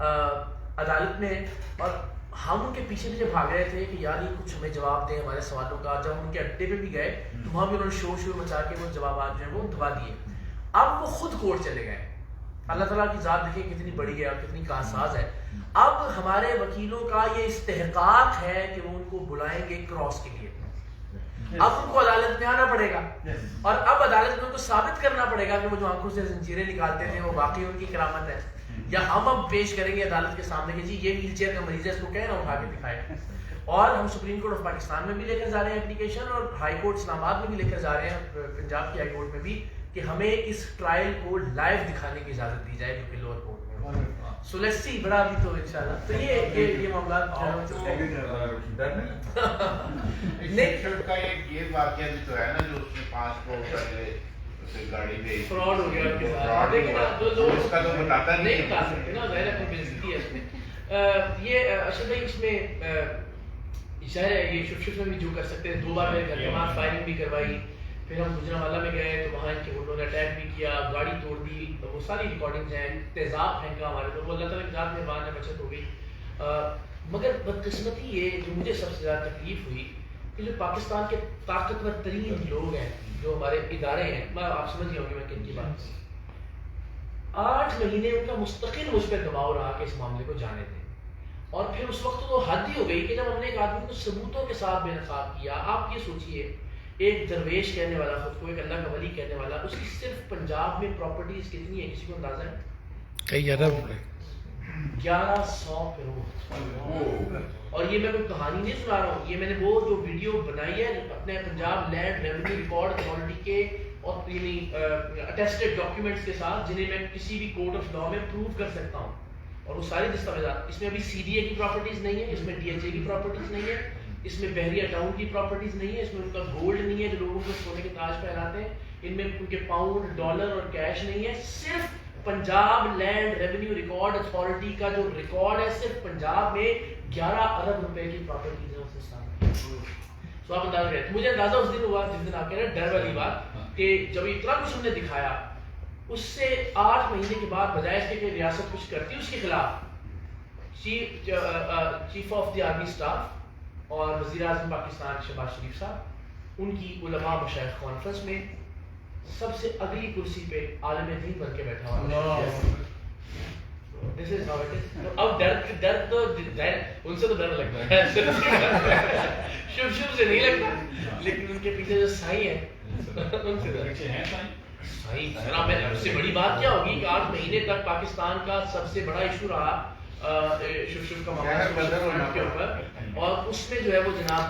عدالت میں, اور ہم ان کے پیچھے پیچھے بھاگ رہے تھے کہ یار یہ کچھ ہمیں جواب دیں ہمارے سوالوں کا. جب ہم ان کے اڈے پہ بھی گئے تو وہاں بھی انہوں نے شور مچا کے وہ جوابات جو ہیں وہ دبا دیے. اب وہ خود کورٹ چلے گئے. اللہ تعالیٰ کی ذات دیکھیں کتنی بڑی ہے اور کتنی کارساز ہے. اب ہمارے وکیلوں کا یہ استحقاق ہے کہ وہ ان کو بلائیں گے کراس کے لیے. اب ان کو عدالت میں آنا پڑے گا, اور اب عدالت میں ان کو ثابت کرنا پڑے گا کہ وہ جو آنکھوں سے زنجیریں نکالتے تھے وہ واقعی ان کی کرامت ہے. یا ہم اب پیش کریں گے عدالت کے سامنے کہ جی یہ ویل چیئر کا مریض ہے, اس کو کہیں نا اٹھا کے دکھائے. اور ہم سپریم کورٹ آف پاکستان میں بھی لے کر جا رہے ہیں اپلیکیشن, اور ہائی کورٹ اسلام آباد میں بھی لے کر جا رہے ہیں, پنجاب کی ہائی کورٹ میں بھی, کہ ہمیں اس ٹرائل کو لائیو دکھانے کی اجازت دی جائے جو کہ لوور کورٹ میں. سو لیٹس سی, بڑا ابھی تو انشاءاللہ تو یہ معاملات کا یہ واقعہ بھی تو ہے نا جو اس میں 5 کروڑ گاڑی میں فراڈ ہو گیا اس کا تو بتاتا نہیں بتا سکتے نا, ظاہر ہے بےعزتی ہے اس میں. یہ اشرف بھائی اس میں ظاہر ہے یہ شف میں بھی جو کر سکتے ہیں. 2 بار میرے گھر کے باہر فائرنگ بھی کروائی, پھر ہم گجرانوالہ میں گئے تو وہاں ان کے انہوں نے اٹیک بھی کیا, گاڑی توڑ دی, وہ ساری ریکارڈنگز ہیں, تیزاب پھینکا ہمارے تو, وہ اللہ تعالیٰ کی ذات مہربان ہے, بچت ہو گئی. مگر بدقسمتی یہ جو مجھے سب سے زیادہ تکلیف ہوئی کہ جو پاکستان کے طاقتور ترین لوگ ہیں جو ہمارے ادارے ہیں, میں آپ سمجھ گئے ہوں گے میں کن کی بات, 8 مہینے ان کا مستقل مجھ پہ دباؤ رہا کہ اس معاملے کو جانے دیں. اور پھر اس وقت تو حد ہی ہو گئی کہ جب ہم نے ایک آدمی کو ثبوتوں کے ساتھ بے نقاب کیا. آپ یہ سوچئے ایک درویش کہنے والا, خود کو ایک اللہ کا ولی کہنے والا, اس کی صرف پنجاب میں پراپرٹیز کتنی ہے کسی کو اندازہ ہے؟ کئی ارب, 1100 کروڑ. اور یہ میں کوئی کہانی نہیں سنا رہا ہوں, یہ میں نے وہ جو ویڈیو بنائی ہے اپنے Punjab land revenue record authority کے اور یعنی اٹیسٹڈ ڈاکیومنٹس کے ساتھ, جنہیں میں کسی بھی کورٹ آف لا میں پروو کر سکتا ہوں, اور وہ ساری دستاویزات. اس میں ابھی سی ڈی اے کی پراپرٹیز نہیں ہے, اس میں ڈی ایچ اے کی پراپرٹیز نہیں ہے, اس میں بحریہ ٹاؤن کی پراپرٹیز نہیں ہے, اس میں ان کا گولڈ نہیں ہے جو لوگوں کو سونے کے تاج پہناتے ہیں, ان میں ان کے پاؤنڈ ڈالر اور کیش نہیں ہے. صرف Punjab land revenue record authority کا جو ریکارڈ ہے, صرف پنجاب میں 11 ارب روپے کی پراپرٹیز ہیں اس کے سامنے. سو آپ اندازہ کریں. مجھے اندازہ اس دن ہوا جس دن آپ کہہ رہے ہیں ڈر والی بات, کہ جب اتنا کچھ ہم نے دکھایا, اس سے 8 مہینے کے بعد بجائے اس کے کہ ریاست کچھ کرتی اس کے خلاف chief of the army staff اور وزیر اعظم پاکستان شہباز شریف صاحب, ان کی علماء مشائخ کانفرنس میں سب سے اگلی کرسی پہ عالم دین بن کے بیٹھا ہوا. اب ڈر تو ان سے تو ڈر لگتا ہے, شب سے نہیں لگتا, لیکن ان کے پیچھے جو سائی ہے ان سے اس سے بڑی بات کیا ہوگی کہ 8 مہینے تک پاکستان کا سب سے بڑا ایشو رہا شف کا معاملہ کے اوپر, اور اس میں جو ہے وہ جناب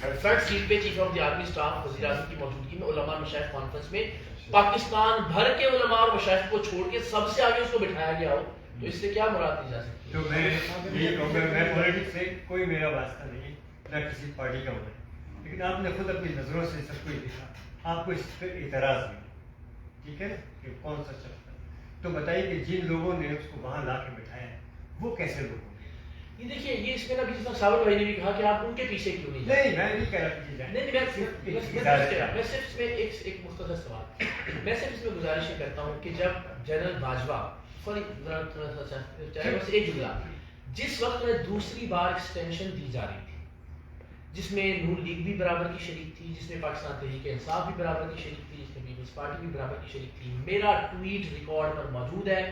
فرنٹ سیٹ پہ chief of the army staff وزیر اعظم کی موجودگی میں علماء مشائخ کانفرنس میں پاکستان بھر کے علماء اور مشائخ کو چھوڑ کے سب سے آگے اس کو بٹھایا گیا ہو, تو اس سے کیا مراد دی جا سکتی ہے؟ تو میں یہ کہوں گا, میں پولیٹکس سے کوئی میرا واسطہ نہیں, نہ کسی پارٹی کا ہوں, لیکن آپ نے خود اپنی نظروں سے سب کچھ دیکھا, آپ کو اس پہ اعتراض نہیں, ٹھیک ہے نا, کہ کون سا چلتا ہے, تو بتائیے کہ جن لوگوں نے اس کو وہاں لا کے بٹھایا ہے وہ کیسے لوگ ہوں گے؟ یہ دیکھیے, یہ اس میں نا جس طرح صابر بھائی نے بھی کہا کہ آپ ان کے پیچھے کیوں نہیں جائیں. نہیں, میں نہیں کہہ رہا کہ جائیں. نہیں, میں صرف اس میں ایک مختصر سوال, میں صرف اس میں گزارش یہ کرتا ہوں کہ جب جنرل باجوہ, ایک جملہ, جس وقت میں دوسری بار ایکسٹینشن دی جا رہی تھی, جس میں نون لیگ بھی برابر کی شریک تھی, جس میں پاکستان تحریک انصاف بھی برابر کی شریک تھی, جس میں پیپلز پارٹی بھی برابر کی شریک تھی, میرا ٹویٹ ریکارڈ پر موجود ہے.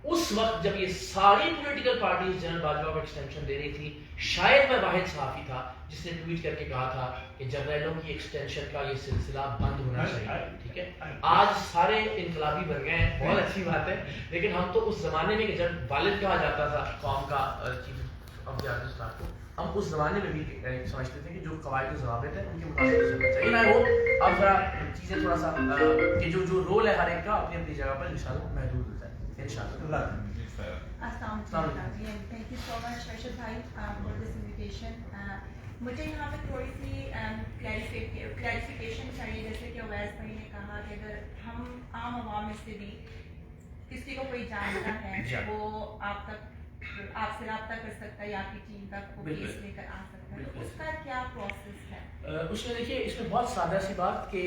اس وقت جب یہ ساری پولیٹیکل پارٹیز جنرل باجوہ کو ایکسٹینشن دے رہی تھی, شاید میں واحد صحافی تھا جس نے ٹویٹ کر کے کہا تھا کہ جنرلوں کی ایکسٹینشن کا یہ سلسلہ بند ہونا چاہیے. ٹھیک ہے, آج سارے انقلابی بن گئے ہیں, بہت اچھی بات ہے, لیکن ہم تو اس زمانے میں کہ جب والد کہا جاتا تھا قوم کا chief of the army staff کو, ہم اس زمانے میں بھی سمجھتے تھے کہ جو قواعد و ضوابط ہیں ان کے مطابق چلنا چاہیے. میں وہ اب ذرا چیزیں تھوڑا سا کہ جو رول ہے ہر ایک کا اپنی اپنی جگہ پر انشاءاللہ محدود ہوتا ہے انشاءاللہ. السلام علیکم, تھینک یو سو مچ رشد بھائی فار دس انویٹیشن. مجھے یہاں پہ تھوڑی سی کلیریفیکیشن چاہیے, جیسے کہ اویس بھائی نے کہا کہ اگر ہم عام عوام میں سے بھی کسی کو کوئی جانتا ہے وہ آپ سے رابطہ کر سکتا ہے یا آپ کی ٹیم تک وہ کیس لے کر آ سکتا ہے, تو اس کا کیا پروسیس ہے؟ اس میں دیکھیے, اس میں بہت سادہ سی بات کہ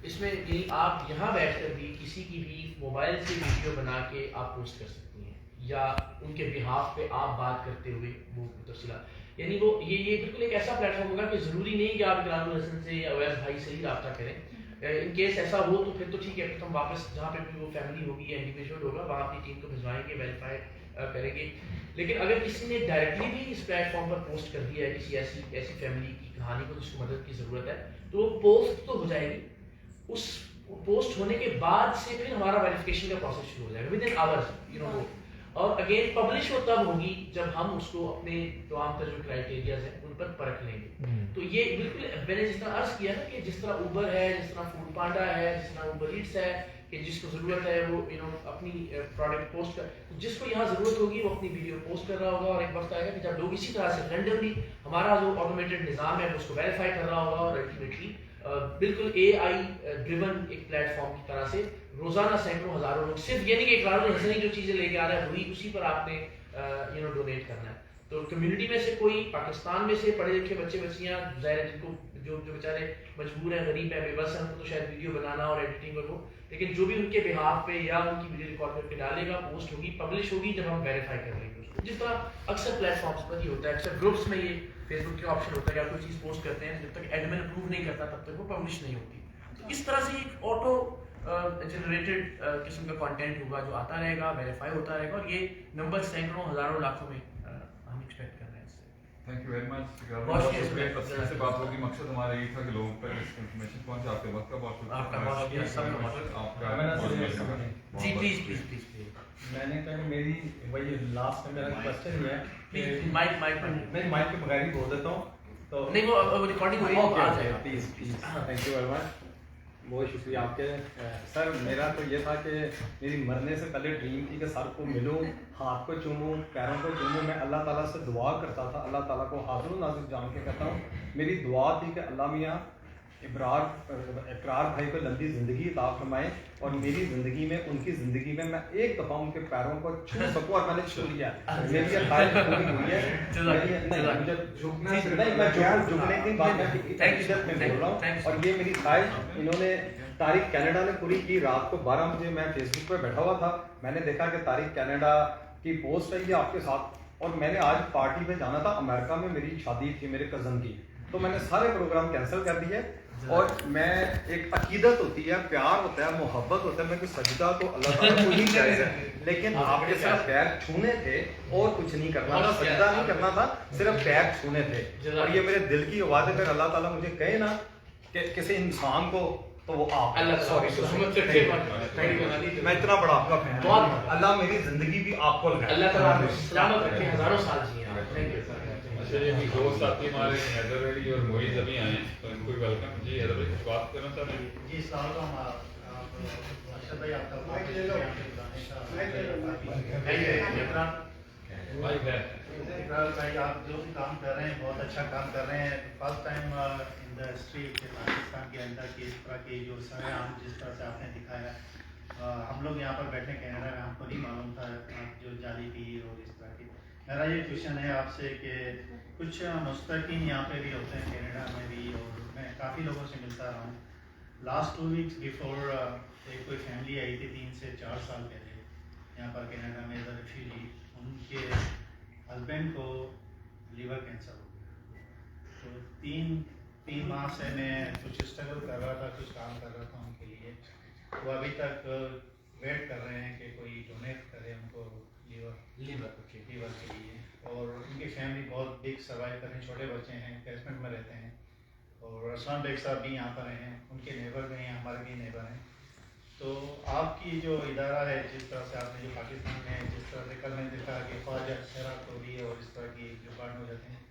اس میں یعنی آپ یہاں بیٹھ کر بھی کسی کی بھی موبائل سے ویڈیو بنا کے آپ پوسٹ کر سکتی ہیں. یا ان کے بہاف پہ آپ بات کرتے ہوئے وہ تفصیلات، یعنی وہ یہ بالکل ایک ایسا پلیٹ فارم ہوگا کہ ضروری نہیں کہ آپ اقرار الحسن سے یا اویس بھائی سے ہی رابطہ کریں. ان کیس ایسا ہو تو پھر تو ٹھیک ہے، پھر ہم واپس جہاں پہ بھی وہ فیملی ہوگی یا انڈیویجول ہوگا وہاں اپنی ٹیم کو بھجوائیں گے، ویریفائی کریں گے. لیکن اگر کسی نے ڈائریکٹلی بھی اس پلیٹ فارم پر پوسٹ کر دیا ہے کسی ایسی فیملی کی کہانی کو جس کو مدد کی ضرورت ہے، تو وہ پوسٹ تو ہو جائے گی. اس پوسٹ ہونے کے بعد سے پھر ہمارا ویریفیکیشن کا پروسیس شروع ہو جائے گا ود ان آورز، اور اگین پبلش وہ تب ہوگی جب ہم اس کو اپنے تمام تر جو کرائٹیریاز ہیں ان پر پرکھ لیں گے. تو یہ بالکل میں نے جس طرح عرض کیا نا کہ جس طرح اوبر ہے، جس طرح فوڈ پانڈا ہے، جس طرح اوبر ایٹس ہے، کہ جس کو ضرورت ہے وہ اپنی پروڈکٹ پوسٹ کر، جس کو یہاں ضرورت ہوگی وہ اپنی ویڈیو پوسٹ کر رہا ہوگا، اور ایک وقت آئے گا کہ جب لوگ اسی طرح سے رینڈملی ہمارا جو آٹومیٹڈ نظام ہے اس کو ویریفائی کر رہا ہوگا، اور الٹیمیٹلی بالکل اے آئی ڈریون ایک پلیٹ فارم کی طرح سے روزانہ سینکڑوں ہزاروں لوگ، صرف یہ نہیں کہ اقرار الحسن جو چیزیں لے کے آ رہا ہے وہی اسی پر آپ نے ڈونیٹ کرنا ہے. تو کمیونٹی میں سے کوئی پاکستان میں سے پڑھے لکھے بچے بچیاں ظاہر ہے جن کو جو بیچارے مجبور ہیں، غریب ہیں، بے بس ہیں، ان کو تو شاید ویڈیو بنانا اور ایڈیٹنگ اور وہ، لیکن جو بھی ان کے بہاف پہ یا ان کی ویڈیو ریکارڈ کر کے ڈالے گا، پوسٹ ہوگی، پبلش ہوگی جب ہم ویریفائی کر لیں گے اس کو. جس طرح اکثر پلیٹ فارمس پر ہی ہوتا ہے، اکثر گروپس میں یہ فیس بک کے آپشن ہوتا ہے کہ آپ کوئی چیز پوسٹ کرتے ہیں، جب تک ایڈمن اپروو نہیں کرتا تب تک وہ پبلش نہیں ہوتی. تو اس طرح سے ایک آٹو جنریٹڈ قسم کا کانٹینٹ ہوگا جو آتا رہے گا، ویریفائی ہوتا رہے گا، اور یہ نمبر سینکڑوں ہزاروں لاکھوں میں ہم ایکسپیکٹ کر رہے ہیں. Thank you very much. بہت شکریہ. تفصیل سے بات ہوگی، مقصد ہمارا یہی تھا کہ لوگوں تک اس انفارمیشن پہنچے. آپ کے وقت کا بہت شکریہ. آپ کا بہت شکریہ. سب کا بہت شکریہ. جی پلیز پلیز پلیز. میں نے کہا میری وہی لاسٹ میں میرا کوشچن یہ ہے کہ مائک میں مائک کے بغیر ہی بول دیتا ہوں تو نہیں، وہ ریکارڈنگ ہو رہی ہے، آ جائے گا. Please please. Thank you very much. بہت شکریہ آپ کے. سر میرا تو یہ تھا کہ میری مرنے سے پہلے ڈریم تھی کہ سر کو ملوں، ہاتھ کو چوموں، پیروں کو چوموں. میں اللہ تعالیٰ سے دعا کرتا تھا، اللہ تعالیٰ کو حاضر و ناظر جان کے کہتا ہوں، میری دعا تھی کہ اللہ میاں اقرار بھائی کو لمبی زندگی عطا فرمائے، اور میری زندگی میں ان کی زندگی میں ایک دفعہ ان کے پیروں کو چھو سکوں، اور میں نے چھو لیا. میری یہ خواہش پوری ہوئی ہے. میں جھکنے کی بات میں بول رہا ہوں، اور یہ میری خواہش انہوں نے تاریخ کینیڈا نے پوری کی. رات کو 12 بجے میں فیس بک پہ بیٹھا ہوا تھا، میں نے دیکھا کہ تاریخ کینیڈا کی پوسٹ ہے یہ آپ کے ساتھ، اور میں نے آج پارٹی میں جانا تھا امریکہ میں، میری شادی تھی میرے کزن کی، تو میں نے سارے پروگرام کینسل کر دیے. اور میں ایک عقیدت ہوتی ہے، پیار ہوتا ہے، محبت ہوتا ہے، میں کوئی سجدہ تو اللہ تعالیٰ کو ہی جائز ہے، لیکن آپ کے ساتھ پیر چھونے تھے اور کچھ نہیں کرنا تھا، سجدہ نہیں کرنا تھا، صرف پیر چھونے تھے. اور یہ میرے دل کی آواز ہے. اگر اللہ تعالیٰ مجھے کہے نا کہ کسی انسان کو، تو وہ آپ. میں اتنا بڑا آپ کا فین ہوں. اللہ میری زندگی بھی آپ کو لگائے. اللہ تعالیٰ سلامت رکھے، ہزاروں سال جیے. چلیے ابھی دو ساتھی ہمارے حیدر علی اور معیز ابھی آئے ہیں تو ان کو بھی ویلکم. جی حیدر علی کچھ بات کرنا چاہتے ہیں؟ جی السلام علیکم. ارشد بھائی آپ کا اقرار بھائی آپ جو بھی کام کر رہے ہیں بہت اچھا کام کر رہے ہیں. First time in the history Pakistan کے اندر کی اس طرح کی جو سرے عام جس طرح سے آپ نے دکھایا، ہم لوگ یہاں پر بیٹھے کینیڈا میں، ہم کو نہیں معلوم تھا آپ جو جاری تھی اور اس طرح کی. میرا یہ کوشچن ہے آپ سے کہ کچھ مستقین یہاں پہ بھی ہوتے ہیں کینیڈا میں بھی، اور میں کافی لوگوں سے ملتا رہا ہوں. لاسٹ 2 ویکس بیفور ایک کوئی فیملی آئی تھی 3 سے 4 سال پہلے یہاں پر کینیڈا میں ایز اے ریفیوجی. ان کے ہسبینڈ کو لیور کینسر ہو گیا. تو 3 ماہ سے میں کچھ اسٹرگل کر رہا تھا، کچھ کام کر رہا تھا ان کے لیے. وہ ابھی تک ویٹ کر رہے ہیں کہ کوئی ڈونیٹ کرے ان کو لیور کے لیے. اور ان کی فیملی بہت بگ سروائیو کر رہے ہیں، چھوٹے بچے ہیں، بیسمنٹ میں رہتے ہیں. اور اسلام بیگ صاحب بھی یہاں پر ہیں، ان کے نیبر بھی ہیں، ہمارے بھی نیبر ہیں. تو آپ کی جو ادارہ ہے، جس طرح سے آپ نے جو پاکستان میں جس طرح سے کل میں نے دیکھا کہ خواجہ خیرات کو بھی اور اس طرح کی جو کارڈ ہو جاتے ہیں،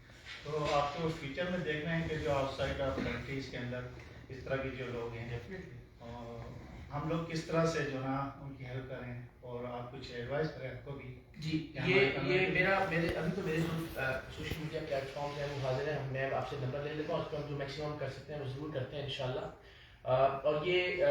تو آپ کو فیوچر میں دیکھنا ہے کہ جو آؤٹ سائڈ آف کنٹریز کے اندر اس طرح کی جو لوگ ہیں، اور ہم لوگ کس طرح سے جو نا ان کی ہیلپ کریں، اور آپ کچھ ایڈوائز کریں آپ کو بھی. جی یہ میرے ابھی تو میرے جو سوشل میڈیا پلیٹ فارمز ہیں وہ حاضر ہیں. میں آپ سے نمبر لے لیتا ہوں، اس پر ہم جو میکسیمم کر سکتے ہیں وہ ضرور کرتے ہیں انشاءاللہ. اور یہ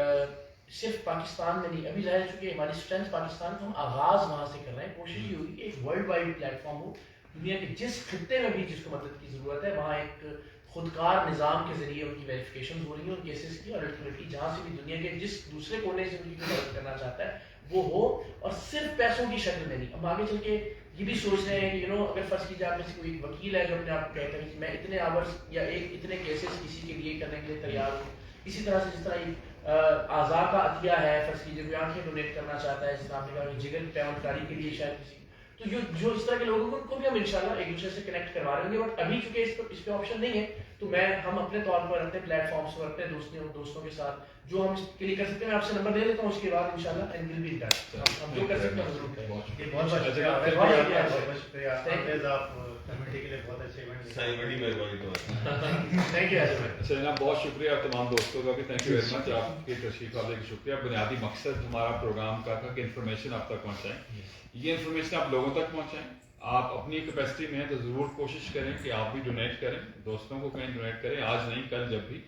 صرف پاکستان میں نہیں، ابھی ظاہر چونکہ ہماری اسٹرینتھ پاکستان تو ہم آغاز وہاں سے کر رہے ہیں. کوشش یہ ہوگی کہ ایک ورلڈ وائڈ پلیٹ فارم ہو، دنیا کے جس خطے میں بھی جس کو مدد کی ضرورت ہے وہاں ایک خودکار نظام کے ذریعے ان کی ویریفیکیشن ہو رہی ہے ان کیسز کی، اور الٹیمیٹلی جہاں سے بھی دنیا کے جس دوسرے کونے سے ان کی مدد کرنا چاہتا ہے وہ ہو اور صرف پیسوں کی شکل میں نہیں. ہم آگے چل کے یہ بھی سوچ رہے ہیں کہ اگر فرض کیجیے آپ میں سے کوئی وکیل ہے جو اپنے آپ کو کہتا ہے کہ میں اتنے آورس یا اتنے کیسز کسی کے لیے کرنے کے لیے تیار ہوں. اسی طرح سے جس طرح اعضاء کا عطیہ ہے، فرض کیجیے کوئی آنکھیں ڈونیٹ کرنا چاہتا ہے، جس طرح آپ نے کہا جگر پیمنٹ کاری کے لیے شاید کسی، تو جو اس طرح کے لوگوں کو ان کو بھی ہم انشاءاللہ ایک دوسرے سے کنیکٹ کروا رہے ہوں گے. بٹ ابھی چونکہ اس پہ آپشن نہیں ہے تو ہم اپنے طور پر اپنے پلیٹ فارمس پر اپنے دوستوں کے ساتھ جو ہم اس کے لیے کر سکتے ہیں، میں آپ سے نمبر دے دیتا ہوں، اس کے بعد انشاءاللہ اینڈ ول بی ڈن. ہم جو کر سکتے ہیں ضرور کریں. بہت شکریہ آپ کمیٹی کے لیے بہت اچھے ایونٹ. بڑی مہربانی تھینک یو. اچھا جناب، بہت شکریہ آپ تمام دوستوں کا بھی، تھینک یو ویری مچ. آپ کی تشریف والے کی شکریہ. بنیادی مقصد ہمارا پروگرام کا تھا کہ انفارمیشن آپ تک پہنچائیں. یہ انفارمیشن آپ لوگوں تک پہنچائیں. آپ اپنی کیپیسٹی میں ہیں تو ضرور کوشش کریں کہ آپ بھی ڈونیٹ کریں، دوستوں کو کہیں ڈونیٹ کریں. آج نہیں کل جب بھی.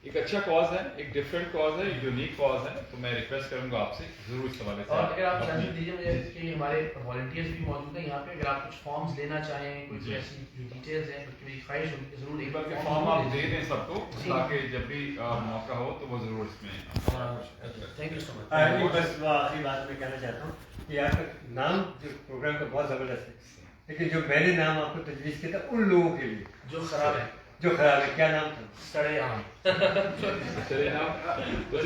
ایک اچھا کاز ہے، ایک ڈفرینٹ کاز ہے، ایک یونیک کاز ہے. تو میں ریکویسٹ کروں گا آپ سے ضرور اس حوالے سے. اور اگر آپ اجازت دیجیے مجھے کہ ہمارے والنٹیئرز بھی موجود ہیں یہاں پہ، اگر آپ کچھ فارمز لینا چاہیں، کوئی ایسی جو ڈیٹیلز ہیں میری خواہش ہوگی کہ ضرور ایک بار کے فارم آپ دے دیں سب کو تاکہ جب بھی موقع ہو تو وہ ضرور اس میں. تھینک یو سو مچ. بس آخری بات میں کہنا چاہتا ہوں کہ آپ کا نام جو پروگرام کا بہت زبردست ہے، لیکن جو میں نے نام آپ کو تجویز کیا تھا ان لوگوں کے لیے جو خراب ہے، کیا نام تھا؟ سڑے عام. چلیے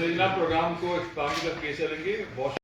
جناب پروگرام کو اختتام تک لے چلیں گے. بہت